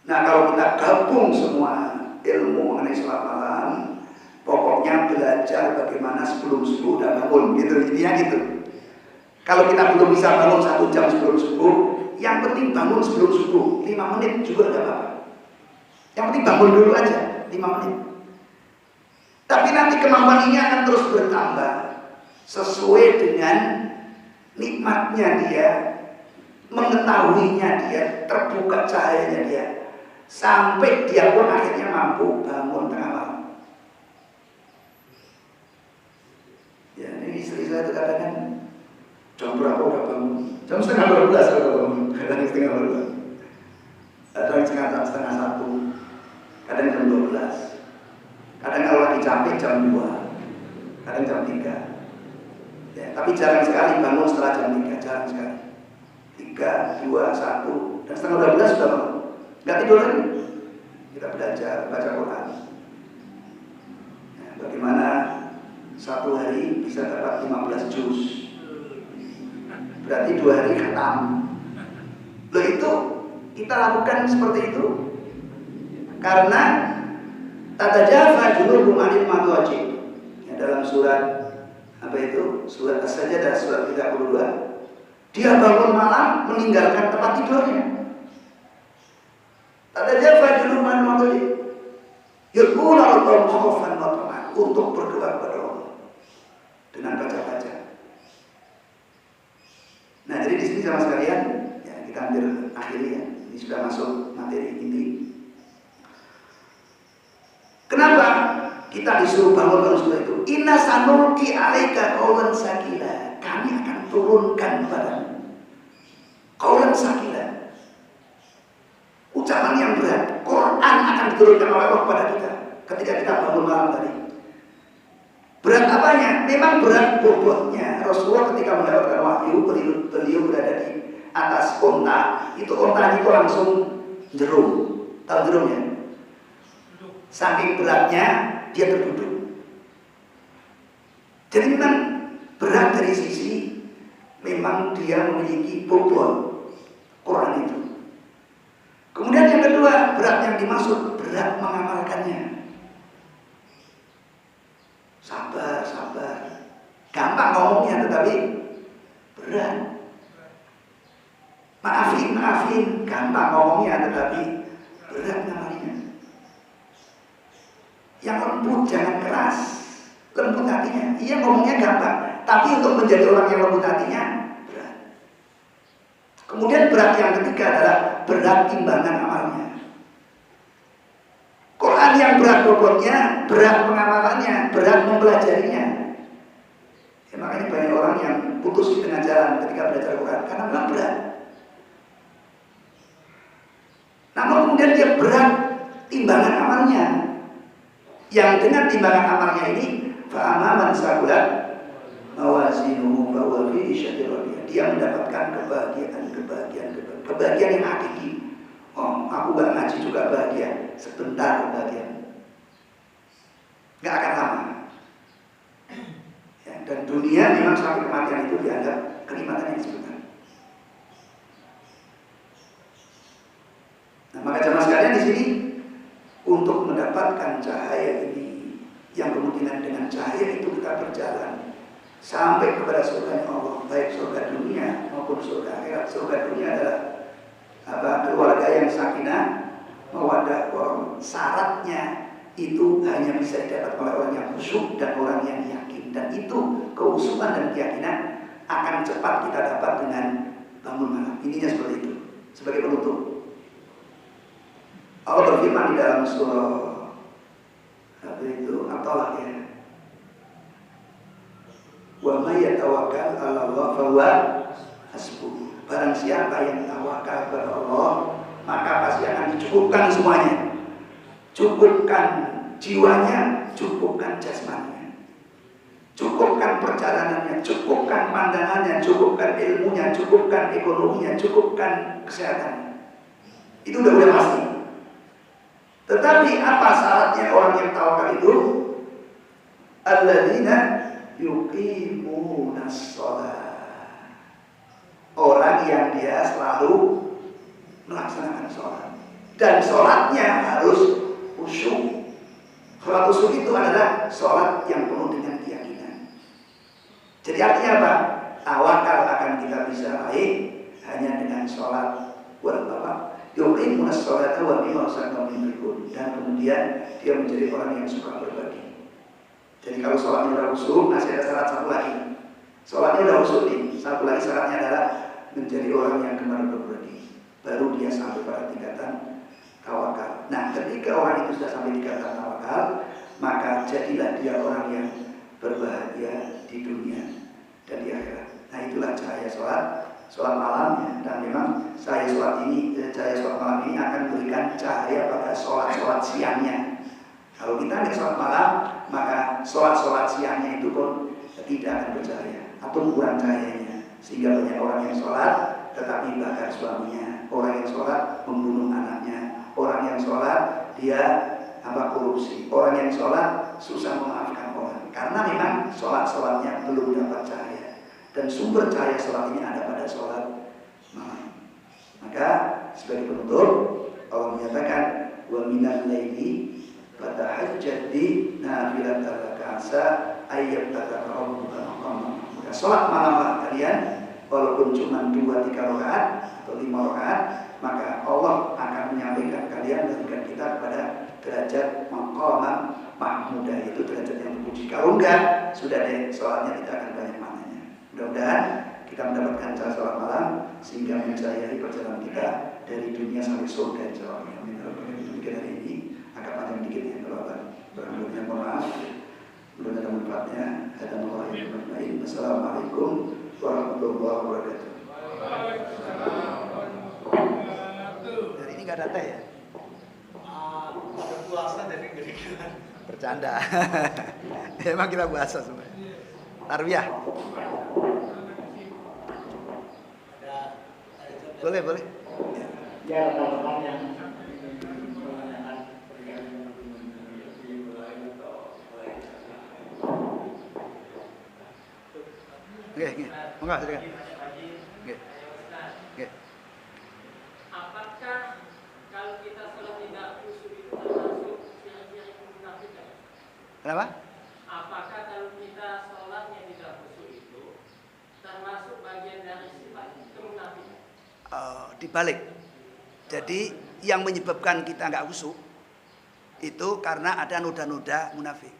Nah, kalau kita gabung semua ilmu mengenai sholat malam, pokoknya belajar bagaimana sebelum subuh udah bangun gitu, intinya gitu. Kalau kita belum bisa bangun 1 jam sebelum subuh, yang penting bangun sebelum subuh 5 menit juga tidak apa-apa. Yang penting bangun dulu aja 5 menit. Tapi nanti kemampuan ini akan terus bertambah sesuai dengan nikmatnya dia, mengetahuinya dia, terbuka cahayanya dia, sampai dia pun akhirnya mampu bangun tengah malam. Ya, ini istri saya itu kadang jam berapa udah bangun? Jam setengah 12 udah bangun. Kadang setengah 12. Kadang setengah 1. Kadang jam 12. Kadang kalau lagi capek jam 2. Kadang jam 3. Ya, tapi jarang sekali bangun setelah jam 3, jarang sekali. 3, 2, 1 dan setengah 12 sudah bangun. Nggak tidur lagi. Kita belajar, baca Quran. Ya, bagaimana satu hari bisa dapat 15 juz. Berarti 2 hari khatam. Loh, itu kita lakukan seperti itu karena tatajafa junubuhum 'anil madajid. Ya, dalam surat apa itu? Surat As-Sajdah surat 32. Dia bangun malam meninggalkan tempat tidurnya. Tatajafa junubuhum 'anil madajid. Yaqulu Allahu khaufan wa tama'an, untuk berdoa kepada Allah dengan baca-baca. Nah, jadi di sini sama sekalian, ya kita hampir akhiri ya. Ini sudah masuk materi inti. Kenapa kita disuruh bangun seperti itu? Inna sanulqi 'alaika qaulan sakila. Kami akan turunkan padamu qaulan sakila. Ucapan yang berat. Quran akan diturunkan oleh Allah kepada kita ketika kita bangun malam tadi. Berat apanya? Memang berat bobotnya. Rasulullah ketika mendapatkan wahyu, beliau berada di atas onta. Itu onta itu langsung jerum. Tahu jerumnya? Saking beratnya dia terduduk. Jadi memang berat dari sisi memang dia memiliki bobot Quran itu. Kemudian yang kedua, berat yang dimaksud berat mengamalkannya. Sabar. Gampang ngomongnya tetapi berat. Maafin, gampang ngomongnya tetapi berat ngamalnya. Yang lembut jangan keras, lembut hatinya. Iya ngomongnya gampang, tapi untuk menjadi orang yang lembut hatinya berat. Kemudian berat yang ketiga adalah berat timbangan amalnya. Quran yang berat bobotnya, berat pengamalannya, berat mempelajarinya. Ya, makanya banyak orang yang putus di tengah jalan ketika belajar Quran karena memang berat. Namun kemudian dia berat timbangan amalnya. Yang dengan timbangan amalnya ini, fa'amaman saqulat mawazinuhu fahuwa fi isyatir radiyah. Dia mendapatkan kebahagiaan yang hakiki. Oh, aku gak ngaji juga bahagia, sebentar kebahagiaan, gak akan lama. Ya, dan dunia memang sampai kematian itu dianggap kenikmatan yang sebentar. Nah, maka jamaah sekalian di sini untuk mendapatkan cahaya ini, yang kemungkinan dengan cahaya itu kita berjalan sampai kepada surga Allah, baik surga dunia maupun surga akhirat. Surga dunia adalah keluarga yang sakinah, mawaddah warahmah. Syaratnya itu hanya bisa didapat oleh orang yang khusyuk dan orang yang yakin, dan itu keusuhan dan keyakinan akan cepat kita dapat dengan bangun malam. Ininya seperti itu. Sebagai penutup, Allah berfirman di dalam surah At-Talaq ya. Wa may yatawakkal 'ala Allah fa huwa hasbuh. Barang siapa yang tawakal kepada Allah, maka pasti akan dicukupkan semuanya. Cukupkan jiwanya, cukupkan jasmaninya. Cukupkan perjalanannya, cukupkan pandangannya, cukupkan ilmunya, cukupkan ekonominya, cukupkan kesehatannya. Itu udah pasti. Tetapi apa syaratnya orang yang tawakal itu? Alladzina yuqimunas shalah. Orang yang dia selalu melaksanakan sholat, dan sholatnya harus khusyuk. Sholat khusyuk itu adalah sholat yang penuh dengan keyakinan. Jadi artinya apa? Tawakal akan kita bisa raih hanya dengan sholat yuqimunas sholata wa mimma razaqnahum yunfiqun, dan kemudian dia menjadi orang yang suka berbagi. Jadi kalau sholatnya udah khusyuk, masih ada syarat satu lagi. Sholatnya udah khusyuk nih, satu lagi syaratnya adalah menjadi orang yang gemar berbagi. Baru dia sampai pada tingkatan tawakal. Nah, ketika orang itu sudah sampai tingkatan tawakal, maka jadilah dia orang yang berbahagia di dunia dan di akhirat. Nah, itulah cahaya sholat malamnya. Dan memang cahaya sholat malam ini akan memberikan cahaya pada sholat siangnya. Kalau kita ada sholat malam, maka sholat siangnya itu pun tidak akan bercahaya atau kurang cahayanya. Sehingga banyak orang yang sholat tetapi bakar suaminya, orang yang sholat membunuh anaknya, orang yang sholat dia korupsi, orang yang sholat susah memaafkan orang, karena memang sholatnya belum dapat cahaya. Dan sumber cahaya sholat ini ada pada sholat malam. Maka sebagai penutup, Allah menyatakan wa minal laili fatahajjad bi nafilatan laka asa ayyabtaka rabbuka maqaman. Sholat malamlah kalian, walaupun cuma 2-3 rakaat atau 5 rakaat, maka Allah akan menyampaikan kalian, memberikan kita kepada derajat maqaman mahmudah, itu derajat yang terpuji. Kalau enggak, sudah deh, sholatnya tidak akan banyak maknanya. Mudah-mudahan kita mendapatkan cahaya sholat malam sehingga mencahayai perjalanan kita dari dunia sampai surga insyaallah. Amin. Demikian hari ini agak panjang dikit ya, kalau beranggonya mohon maaf. Mudah-mudahan ada manfaatnya. Assalamualaikum warahmatullahi wabarakatuh. Hari ini nggak ada teh ya? Udah puasa jadi gede-gedean. Bercanda. Emang kita puasa semua. Tarbiyah. Boleh. Ya, rekan-rekan yang menanyakan Oke. Enggak, silakan. Oke. Apakah kalau kita sholat tidak khusyuk itu termasuk ciri-ciri kemunafikan? Kenapa? Apakah kalau kita sholatnya tidak khusyuk itu termasuk bagian dari sifat kemunafikan? dibalik. Jadi yang menyebabkan kita nggak khusyuk itu karena ada noda-noda munafik.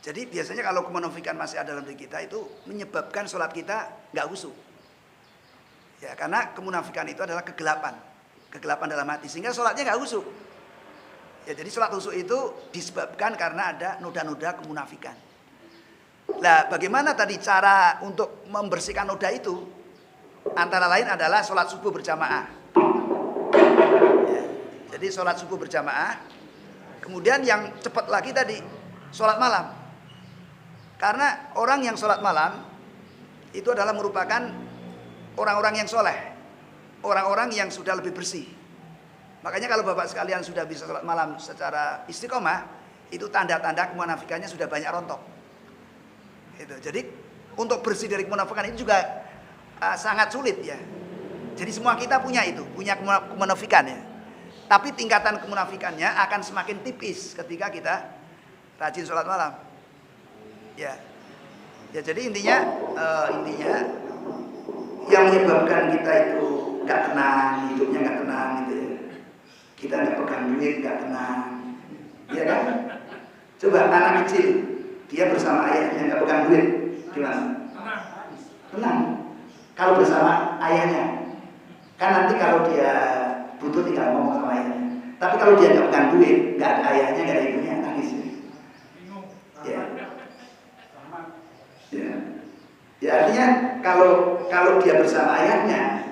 Jadi biasanya kalau kemunafikan masih ada dalam diri kita itu menyebabkan sholat kita nggak khusyuk. Ya, karena kemunafikan itu adalah kegelapan dalam hati, sehingga sholatnya nggak khusyuk. Ya, jadi sholat khusyuk itu disebabkan karena ada noda-noda kemunafikan. Nah, bagaimana tadi cara untuk membersihkan noda itu? Antara lain adalah sholat subuh berjamaah. Ya, jadi sholat subuh berjamaah. Kemudian yang cepat lagi tadi sholat malam. Karena orang yang sholat malam itu adalah merupakan orang-orang yang soleh, orang-orang yang sudah lebih bersih. Makanya kalau bapak sekalian sudah bisa sholat malam secara istiqomah, itu tanda-tanda kemunafikannya sudah banyak rontok. Itu. Jadi untuk bersih dari kemunafikan itu juga sangat sulit ya. Jadi semua kita punya itu, punya kemunafikan ya. Tapi tingkatan kemunafikannya akan semakin tipis ketika kita rajin sholat malam. Ya, ya jadi intinya yang menyebabkan kita itu nggak tenang, hidupnya nggak tenang gitu ya. Kita nggak pegang duit, nggak tenang, ya kan? Coba anak kecil, dia bersama ayahnya nggak pegang duit, gimana? Tenang. Kalau bersama ayahnya, kan nanti kalau dia butuh tinggal ngomong sama ayahnya. Tapi kalau dia nggak pegang duit, nggak ada ayahnya, nggak ada ibunya, nangis. Ya. Ya. Ya artinya kalau dia bersama ayahnya,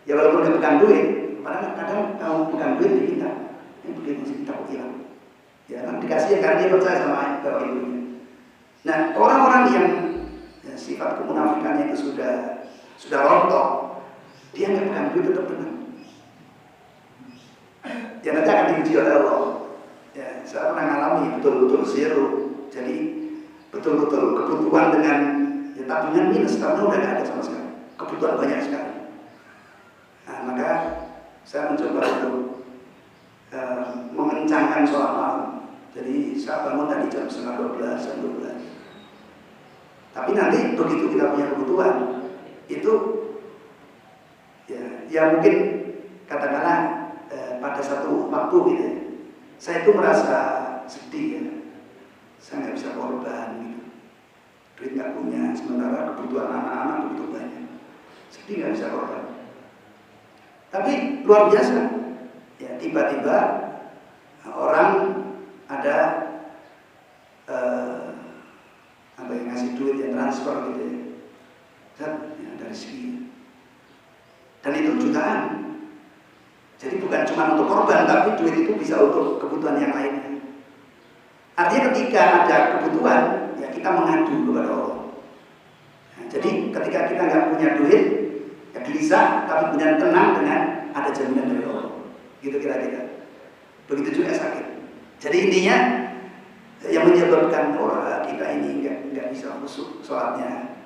ya walaupun nggak pegang duit, padahal kadang kalau pegang duit diminta, ini begitu masih kita hilang. Ya kan dikasih ya karena dia percaya sama bapak ibunya. Nah orang-orang yang ya, sifat kemunafikannya itu sudah rontok, dia nggak pegang duit tetap tenang. Ya nanti akan diuji oleh Allah. Ya saya pernah mengalami betul-betul zero. Jadi betul-betul kebutuhan dengan ya, tabungan minus, tabungan udah nggak ada sama sekali. Kebutuhan banyak sekali. Nah maka saya mencoba untuk mengencangkan sholat malam. Jadi saya bangun tadi jam 11:30, jam 12. Tapi nanti begitu kita punya kebutuhan itu ya mungkin katakanlah pada satu waktu gitu ya, saya itu merasa sedih ya, saya nggak bisa korban gitu, duit nggak punya, sementara kebutuhan anak-anak begitu banyak, sedih nggak bisa korban. Tapi luar biasa, ya tiba-tiba orang ada apa yang ngasih duit yang transfer gitu ya, dari segi, dan itu jutaan. Jadi bukan cuma untuk korban, tapi duit itu bisa untuk kebutuhan yang lainnya. Artinya ketika ada kebutuhan, ya kita mengadu kepada Allah. Nah, jadi ketika kita nggak punya duit, ya gelisah, tapi kemudian tenang dengan ada jaminan dari Allah. Gitu kira-kira. Begitu juga sakit. Jadi intinya yang menyebabkan orang kita ini nggak bisa khusyuk sholatnya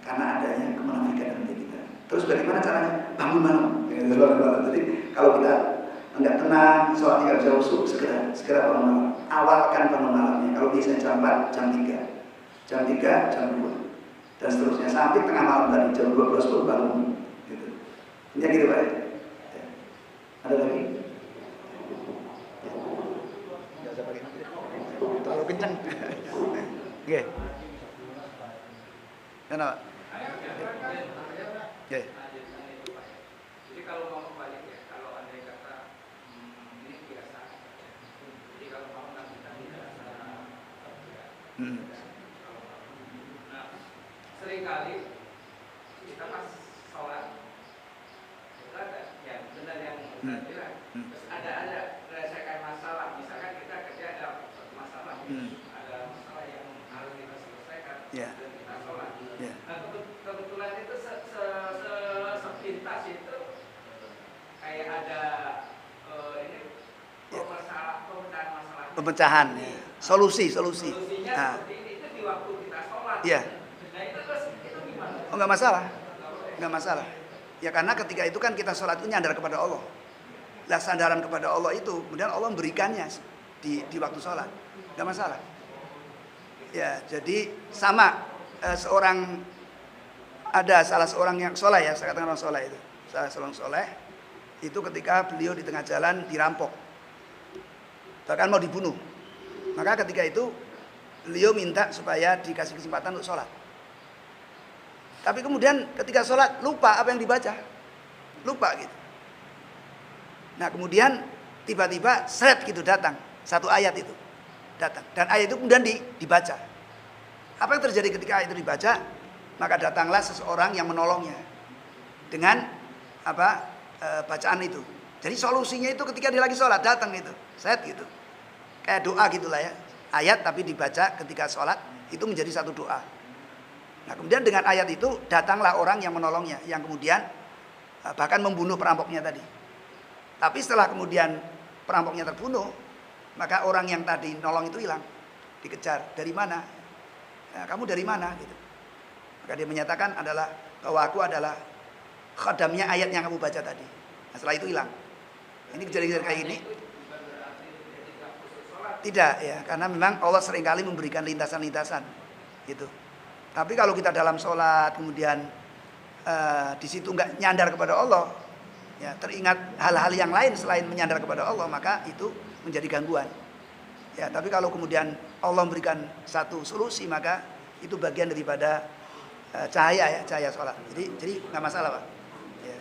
karena adanya kemunafikan dalam diri kita. Terus bagaimana caranya? Bangun malam. Jadi kalau kita nggak tenang, sholat nggak bisa khusyuk, segera bangun malam. Awalkan bangun malamnya. Kalau bisa jam 4, jam 3, jam 2, dan seterusnya sampai tengah malam tadi jam 12 baru bangun. Gitu. Ini gitu Pak. Ya. Ada lagi? Nggak usah pakai. Terlalu kencang. Oke. Kenapa? Oke. Jadi kalau mau kembali ya, kalau andai kata ini biasa, jadi kalau mau nanti kita biasa kerja. Nah, seringkali kita pas sholat itu ada yang benar yang saya bilang, terus ada menyelesaikan masalah. Misalkan kita kerja ada masalah, ada masalah yang harus kita selesaikan dan kita sholat. Nah kebetulan itu sepintas itu kayak ada ini pemecahan masalah. Pemecahan, ya. Solusinya seperti ini itu di waktu kita sholat. Iya. Nah itu gimana? Oh nggak masalah. Ya karena ketika itu kan kita sholat itu nyandar kepada Allah. Lah sandaran kepada Allah itu, kemudian Allah memberikannya di waktu sholat, nggak masalah. Ya jadi sama salah seorang yang sholat ya, saya katakan orang sholat itu. seorang soleh, itu ketika beliau di tengah jalan dirampok, bahkan mau dibunuh. Maka ketika itu beliau minta supaya dikasih kesempatan untuk sholat. Tapi kemudian ketika sholat lupa apa yang dibaca, lupa gitu. Nah kemudian tiba-tiba seret gitu datang satu ayat itu datang, dan ayat itu kemudian dibaca. Apa yang terjadi ketika ayat itu dibaca? Maka datanglah seseorang yang menolongnya dengan bacaan itu. Jadi solusinya itu ketika dia lagi sholat datang itu, set gitu, kayak doa gitulah ya. Ayat tapi dibaca ketika sholat itu menjadi satu doa. Nah kemudian dengan ayat itu datanglah orang yang menolongnya, yang kemudian bahkan membunuh perampoknya tadi. Tapi setelah kemudian perampoknya terbunuh, maka orang yang tadi nolong itu hilang, dikejar. Dari mana? Nah, kamu dari mana? Gitu. Maka dia menyatakan bahwa aku adalah khadamnya ayat yang kamu baca tadi. Nah, setelah itu hilang. Ini kejadian kayak gini. Tidak ya, karena memang Allah seringkali memberikan lintasan-lintasan gitu. Tapi kalau kita dalam sholat kemudian di situ nggak nyandar kepada Allah, ya teringat hal-hal yang lain selain menyandar kepada Allah, maka itu menjadi gangguan. Ya, tapi kalau kemudian Allah memberikan satu solusi, maka itu bagian daripada cahaya ya, cahaya sholat. Jadi nggak masalah Pak. Ya.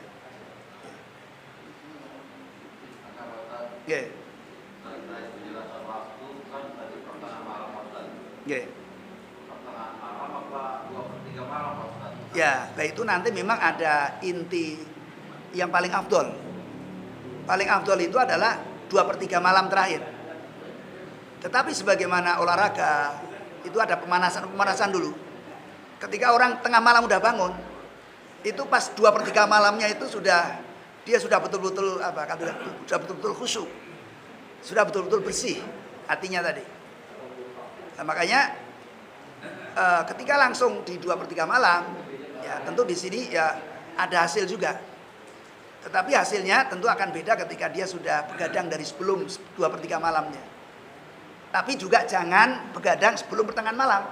Ya. Ya. Ya, baik itu nanti memang ada inti yang paling afdol. Paling afdol itu adalah 2/3 malam terakhir. Tetapi sebagaimana olahraga itu ada pemanasan dulu. Ketika orang tengah malam udah bangun, itu pas 2/3 malamnya itu dia sudah betul-betul sudah betul-betul khusyuk, sudah betul-betul bersih hatinya tadi. Nah, makanya ketika langsung di 2/3 malam, ya tentu di sini ya ada hasil juga. Tetapi hasilnya tentu akan beda ketika dia sudah begadang dari sebelum 2/3 malamnya. Tapi juga jangan begadang sebelum pertengahan malam.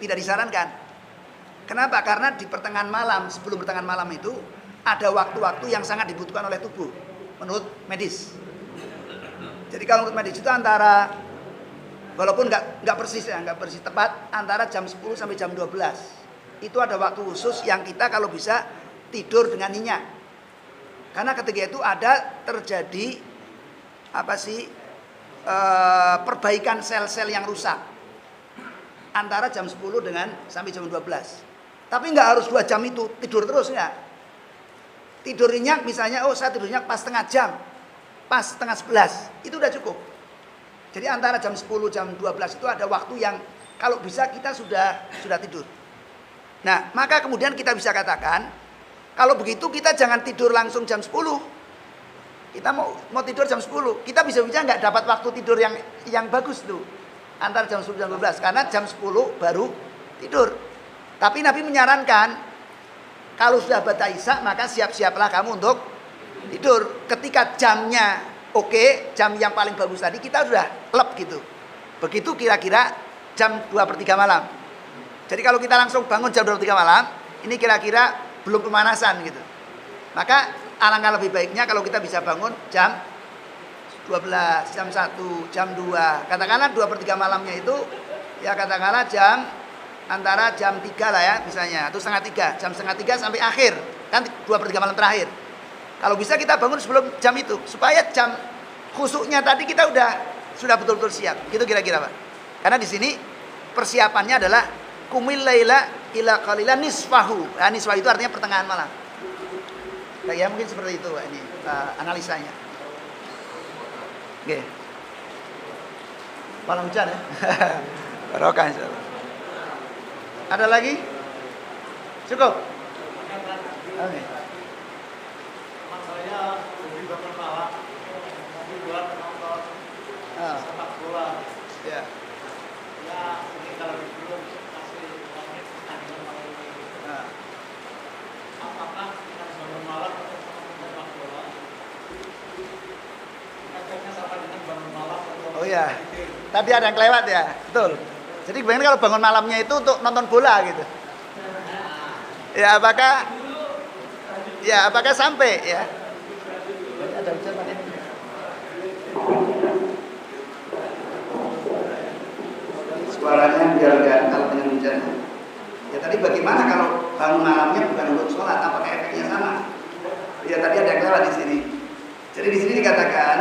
Tidak disarankan. Kenapa? Karena di pertengahan malam, sebelum pertengahan malam itu ada waktu-waktu yang sangat dibutuhkan oleh tubuh menurut medis. Jadi kalau menurut medis itu antara, walaupun nggak persis ya, nggak persis tepat, antara jam 10 sampai jam 12. Itu ada waktu khusus yang kita kalau bisa tidur dengan nyenyak. Karena ketika itu ada terjadi perbaikan sel-sel yang rusak antara jam 10 sampai jam 12. Tapi nggak harus 2 jam itu tidur terus ya. Tidur nyenyak misalnya, saya tidur nyenyak pas setengah jam, pas setengah 11, itu udah cukup. Jadi antara jam 10 jam 12 itu ada waktu yang kalau bisa kita sudah tidur. Nah, maka kemudian kita bisa katakan kalau begitu kita jangan tidur langsung jam 10. Kita mau tidur jam 10, kita bisa nggak dapat waktu tidur yang bagus tuh antara jam 10 dan 12, karena jam 10 baru tidur. Tapi Nabi menyarankan kalau sudah bata isya maka siap-siaplah kamu untuk tidur. Ketika jamnya oke, jam yang paling bagus tadi kita sudah lep gitu. Begitu kira-kira jam 2/3 malam. Jadi kalau kita langsung bangun jam 2/3 malam, ini kira-kira belum pemanasan gitu. Maka alangkah lebih baiknya kalau kita bisa bangun jam 12, jam 1, jam 2. Katakanlah 2/3 malamnya itu ya katakanlah antara jam 3 lah ya misalnya, atau setengah 3, jam setengah 3 sampai akhir, kan 2/3 malam terakhir. Kalau bisa kita bangun sebelum jam itu, supaya jam khusuknya tadi kita sudah betul-betul siap. Gitu kira-kira Pak. Karena di sini persiapannya adalah kumil laila ila qalilan nisfahu. Nah, nisfahu itu artinya pertengahan malam. Nah, ya mungkin seperti itu Pak, ini analisanya. Oke. Malam hujan ya. Barokah insyaallah. Ada lagi? Cukup? Oke. Teman saya hobi bangun malam, tapi buat nonton sepak bola. Ya. Ya, ini kalau dulu kasih pertandingan malam ini. Apakah kita bangun malam atau sepak bola? Efeknya sama dengan bangun malam atau Oh iya. Tadi ada yang kelewat ya, betul. Jadi kebanyakan kalau bangun malamnya itu untuk nonton bola gitu. Ya apakah Ya, apakah sampai ya? Ada ucapan ini. Suaranya biar nggak kalau dengan hujan. Ya tadi bagaimana kalau bangun malamnya bukan untuk sholat? Apakah efeknya sama? Ya tadi ada yang lewat di sini. Jadi di sini dikatakan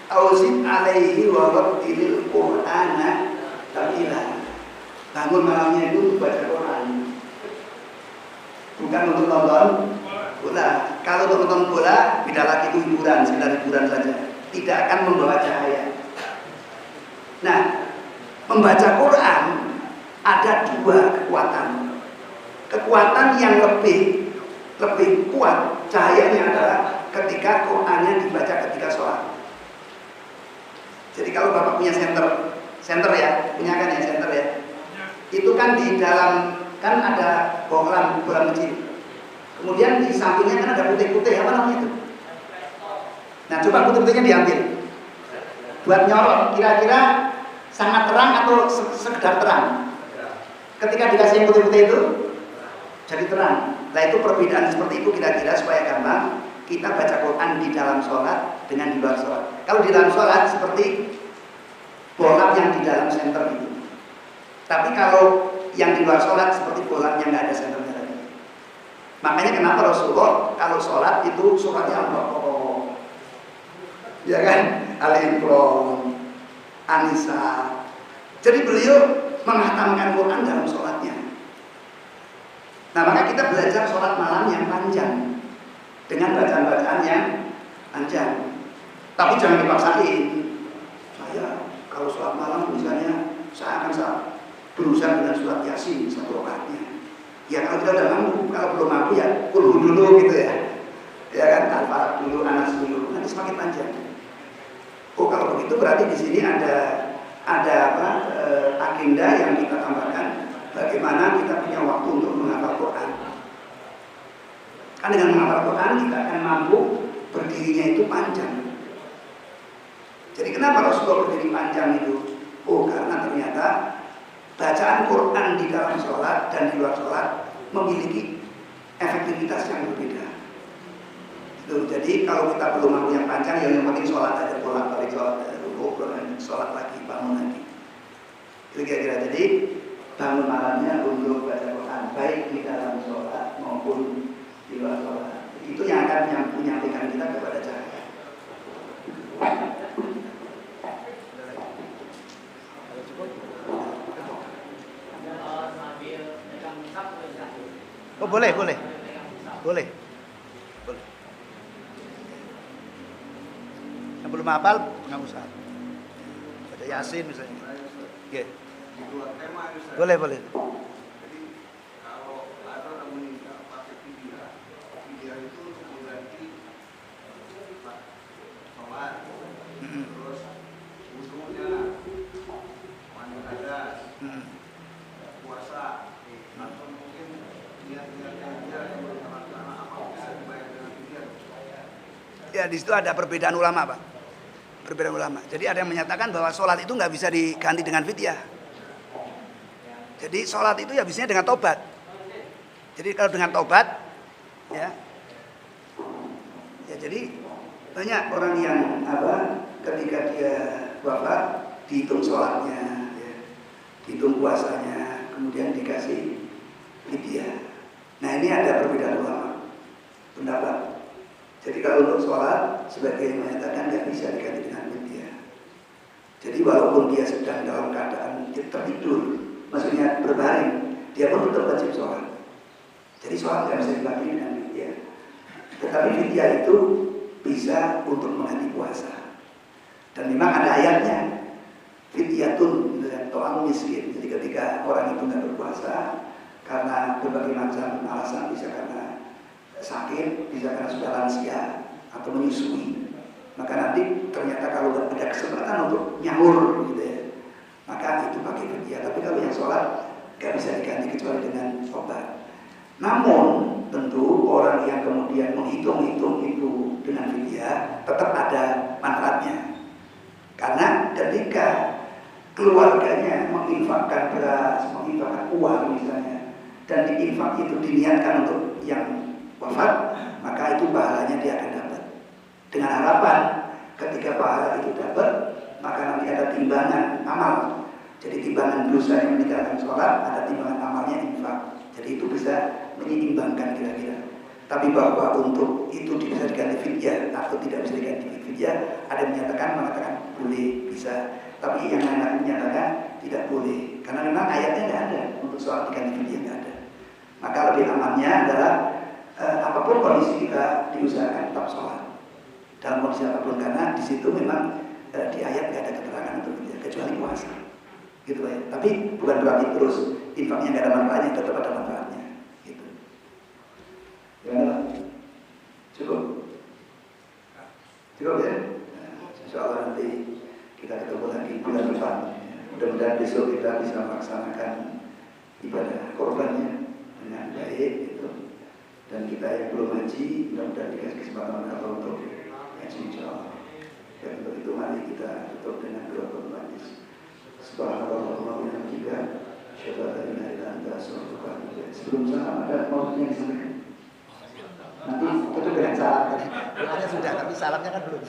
Auzid alaihi wa rattilil Qur'ana tartila. Bangun malamnya itu untuk baca Quran. Bukan untuk nonton bola. Kalau untuk nonton bola, beda lagi itu hiburan, sekedar hiburan saja. Tidak akan membawa cahaya. Nah, membaca Quran ada dua kekuatan. Kekuatan yang lebih kuat cahayanya adalah ketika Qurannya dibaca ketika sholat. Jadi kalau Bapak punya center ya, punya kan ya center ya. Itu kan di dalam kan ada bohlam kecil. Kemudian di sampingnya kan ada putih-putih, apa namanya itu? Nah, coba putih-putihnya diambil. Buat nyorot, kira-kira sangat terang atau sekedar terang? Ketika dikasih yang putih-putih itu jadi terang. Nah, itu perbedaan seperti itu kira-kira supaya gampang. Kita baca Quran di dalam sholat dengan di luar sholat. Kalau di dalam sholat seperti bohlam yang di dalam center itu. Tapi kalau yang di luar sholat seperti bohlam yang nggak ada senternya tadi. Makanya kenapa Rasulullah kalau sholat itu suratnya Allah, ya kan? Al-Imran, An-Nisa. Jadi beliau menghatamkan Quran dalam sholatnya. Nah, maka kita belajar sholat malam yang panjang dengan bacaan-bacaan yang panjang. Tapi jangan dipaksain. Saya kalau sholat malam misalnya saya akan berusaha dengan surat Yasin satu rakaatnya. Ya kalau kita udah mampu, kalau belum mampu ya kulhu dulu gitu ya. Ya kan, Al-Falaq dulu, Anas dulu, nanti semakin panjang. Oh kalau begitu berarti di sini ada agenda yang kita tambahkan. Bagaimana kita punya waktu untuk menghafal Quran. Kan dengan menghafal Quran kita akan mampu berdirinya itu panjang. Jadi kenapa Rasulullah berdiri panjang itu? Oh karena ternyata bacaan Quran di dalam sholat dan di luar sholat memiliki efektivitas yang berbeda. Jadi kalau kita belum mampu yang panjang, yang penting sholat aja, bolak-balik sholat aja, sholat lagi, bangun lagi. Itu kira-kira. Jadi bangun malamnya untuk baca Quran baik di dalam sholat maupun di luar sholat. Itu yang akan menyampaikan kita kepada cahaya. Oh boleh. Yang belum hafal nggak usah. Baca Yasin misalnya. Oke. Boleh. Jadi kalau ada orang meninggal pakai video itu untuk mengganti sholat, terus wudhunya, mandi hadas, puasa, atau mungkin niat-niatnya dia yang berlaksana apa bisa dibayar dengan video. Ya di situ ada perbedaan ulama, Pak. Perbedaan ulama. Jadi ada yang menyatakan bahwa sholat itu nggak bisa diganti dengan fidyah. Jadi sholat itu ya biasanya dengan tobat. Jadi kalau dengan tobat, ya jadi banyak orang yang ketika dia wafat dihitung sholatnya, ya, dihitung puasanya, kemudian dikasih fidyah. Nah ini ada perbedaan ulama pendapat. Jadi kalau untuk sholat sebagai menyatakan nggak bisa diganti dengan fidyah. Jadi walaupun dia sedang dalam keadaan tertidur, maksudnya berbaring, dia pun tetap wajib sholat. Jadi sholat tidak bisa diganti dengan fidyah. Tetapi fidyah itu bisa untuk mengganti puasa. Dan memang ada ayatnya, fidyatun dengan to'am miskin. Jadi ketika orang itu nggak berpuasa karena berbagai macam alasan, bisa karena sakit, bisa karena sudah lansia atau menyusui, maka nanti ternyata kalau ada kesempatan untuk nyahur gitu ya, maka itu pakai fidyah. Tapi kalau yang sholat gak bisa diganti kecuali dengan obat. Namun tentu orang yang kemudian menghitung-hitung itu dengan fidyah tetap ada manfaatnya, karena ketika keluarganya menginfakkan beras, menginfakkan uang misalnya, dan infak itu diniatkan untuk yang wafat, maka itu pahalanya dia akan dapat. Dengan harapan ketika pahala itu dapat, maka nanti ada timbangan amal. Jadi timbangan dosa yang meninggalkan sholat, ada timbangan amalnya infak. Jadi itu bisa menyeimbangkan kira-kira. Tapi bahwa untuk itu bisa diganti fidyah atau tidak bisa diganti fidyah, ada yang mengatakan boleh, bisa. Tapi yang lain menyatakan tidak boleh, karena memang ayatnya nggak ada untuk soal diganti fidyah, nggak ada. Maka lebih amannya adalah apapun kondisi kita diusahakan tetap sholat dalam kondisi apapun, karena di situ memang di ayat nggak ada keterangan untuk fidyah kecuali puasa, gitu ya. Tapi bukan berarti terus infaknya nggak ada manfaatnya, tetap ada manfaatnya. Ya, cukup ya. Insya Allah nanti kita ketemu lagi bulan depan. Mudah-mudahan besok kita bisa melaksanakan ibadah korbannya dengan baik gitu. Dan kita yang belum haji, mudah-mudahan dikasih kesempatan Allah untuk haji insya Allah. Dan untuk itu mari kita tutup dengan doa bermajlis. Subhanallah wa bihamdihi, asyhadu an la ilaha illa anta, astaghfiruka wa atubu ilaik. Sebelum salam ada mau yang disampaikan? Nanti tutup dengan salam. Doanya sudah, tapi salamnya kan belum.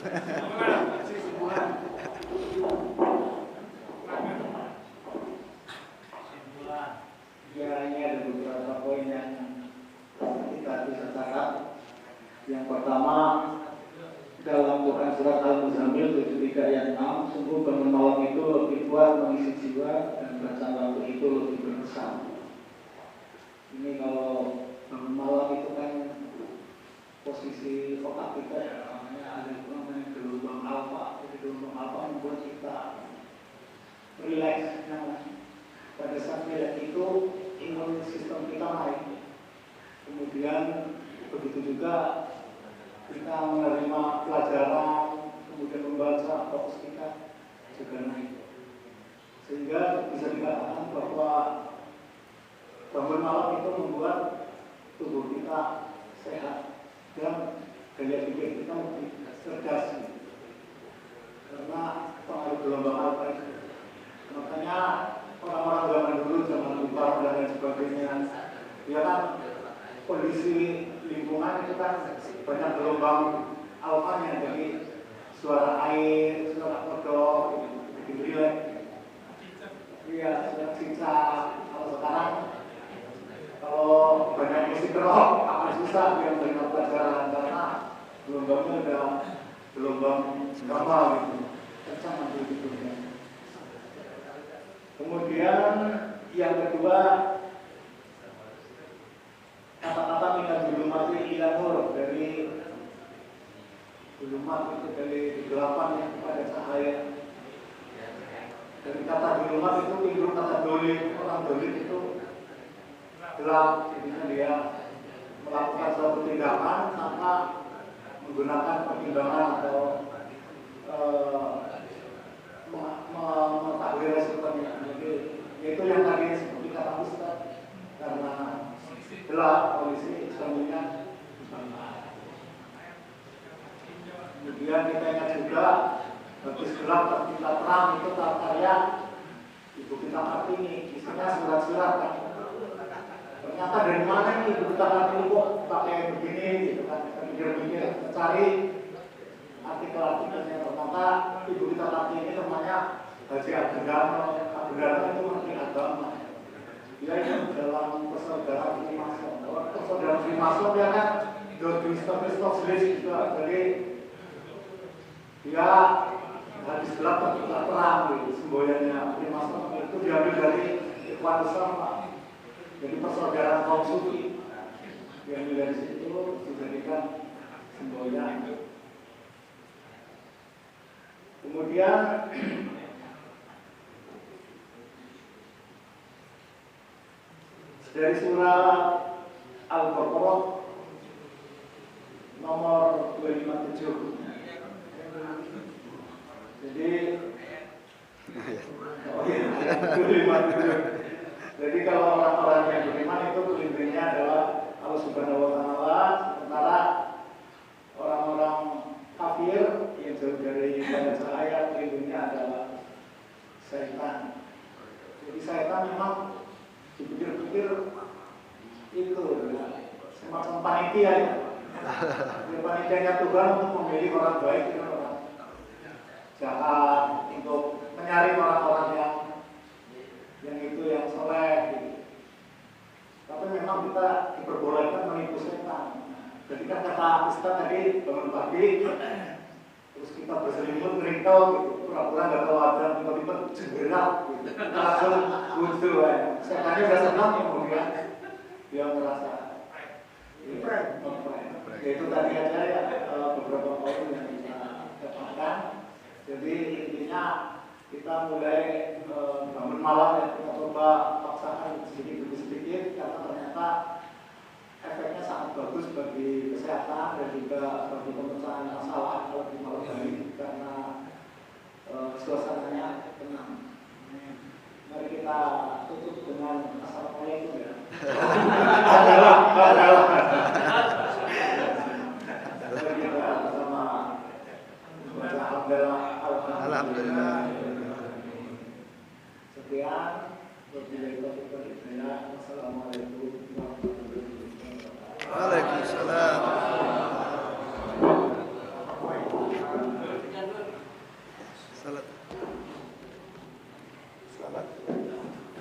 Ya, ini ada beberapa poin yang kita bisa catat. Yang pertama, dalam Quran surat Al-Muzammil 73 ayat 6, sungguh bangun malam itu lebih kuat mengisi jiwa dan bacaan waktu itu lebih berkesan. Ini kalau bangun malam itu kan posisi otak kita ya, namanya ada namanya gelombang alfa. Jadi gelombang alfa membuat kita relax. Nah, pada saat relax itu imun sistem kita naik. Kemudian begitu juga kita menerima pelajaran, kemudian membaca, fokus kita juga naik. Sehingga bisa dikatakan bahwa bangun malam itu membuat tubuh kita sehat dan gaya pikir kita lebih cerdas, karena pengaruh gelombang alfa itu. Makanya orang-orang zaman dulu, zaman Bung dan lain sebagainya, ya kan kondisi lingkungan itu kan banyak gelombang alfanya, jadi suara air, suara kodok, bikin rileks. Iya, suara cicak. Kalau sekarang kalau banyak musik rock akan susah yang mendengar pelajaran, karena gelombangnya udah gelombang normal gitu, kencang gitu ya. Kemudian yang kedua, kata-kata minat zulumat ila nur, dari zulumat itu dari kegelapan yang kepada cahaya. Dari kata zulumat itu timbul kata dolim. Orang dolim itu gelap, jadinya dia melakukan suatu tindakan tanpa menggunakan pertimbangan atau mengetahui resikonya. Jadi itu yang tadi seperti kata Ustaz, karena gelap polisi sembunyinya. Kemudian kita ingat juga bagus gelap kita terang itu karya Ibu kita Kartini, isinya surat-surat kan. Ternyata dari mana ini Ibu kita Kartini kok pakai begini gitu kan, pikir-pikir, mencari artikel-artikelnya. Ternyata Ibu kita Kartini namanya Haji Agama. Agama itu menteri agama. Dia itu dalam persaudaraan Freemason. Persaudaraan Freemason dia kan historis juga. Jadi dia hadis gelap tertutup terang gitu. Semboyannya Freemason itu diambil dari Ikhwan Sama. Jadi persaudaraan kaum sufi. Diambil dari situ dijadikan semboyan. Kemudian dari surah Al-Baqarah nomor 257. Jadi jadi kalau orang-orang yang beriman itu pelindungnya adalah Allah Subhanahu wa Ta'ala, sementara orang-orang kafir yang jauh dari ibadah cahaya pelindungnya adalah setan. Jadi setan memang dipikir-pikir itu ya, semacam panitia ya. Ya, panitianya Tuhan untuk memilih orang baik dan orang jahat, untuk mencari orang-orang yang itu yang soleh gitu. Tapi memang kita diperbolehkan menipu setan. Jadi kan kata Ustaz tadi bangun pagi, terus kita berselimut ngerintau gitu, pura-pura nggak tahu ada, tiba-tiba jenggerak gitu, langsung wudhu ya. Setannya udah senang kemudian dia merasa ya itu tadi aja ya beberapa poin yang kita dapatkan. Jadi intinya kita mulai bangun malam ya, kita coba paksakan sedikit demi sedikit karena ternyata efeknya sangat bagus bagi kesehatan dan juga bagi pemecahan masalah kalau di malam hari karena suasananya tenang. Mari kita tutup dengan assalamualaikum ya. Mari kita bersama baca alhamdulillah. Sekian. Wassalamualaikum warahmatullahi wabarakatuh. Waalaikumsalam.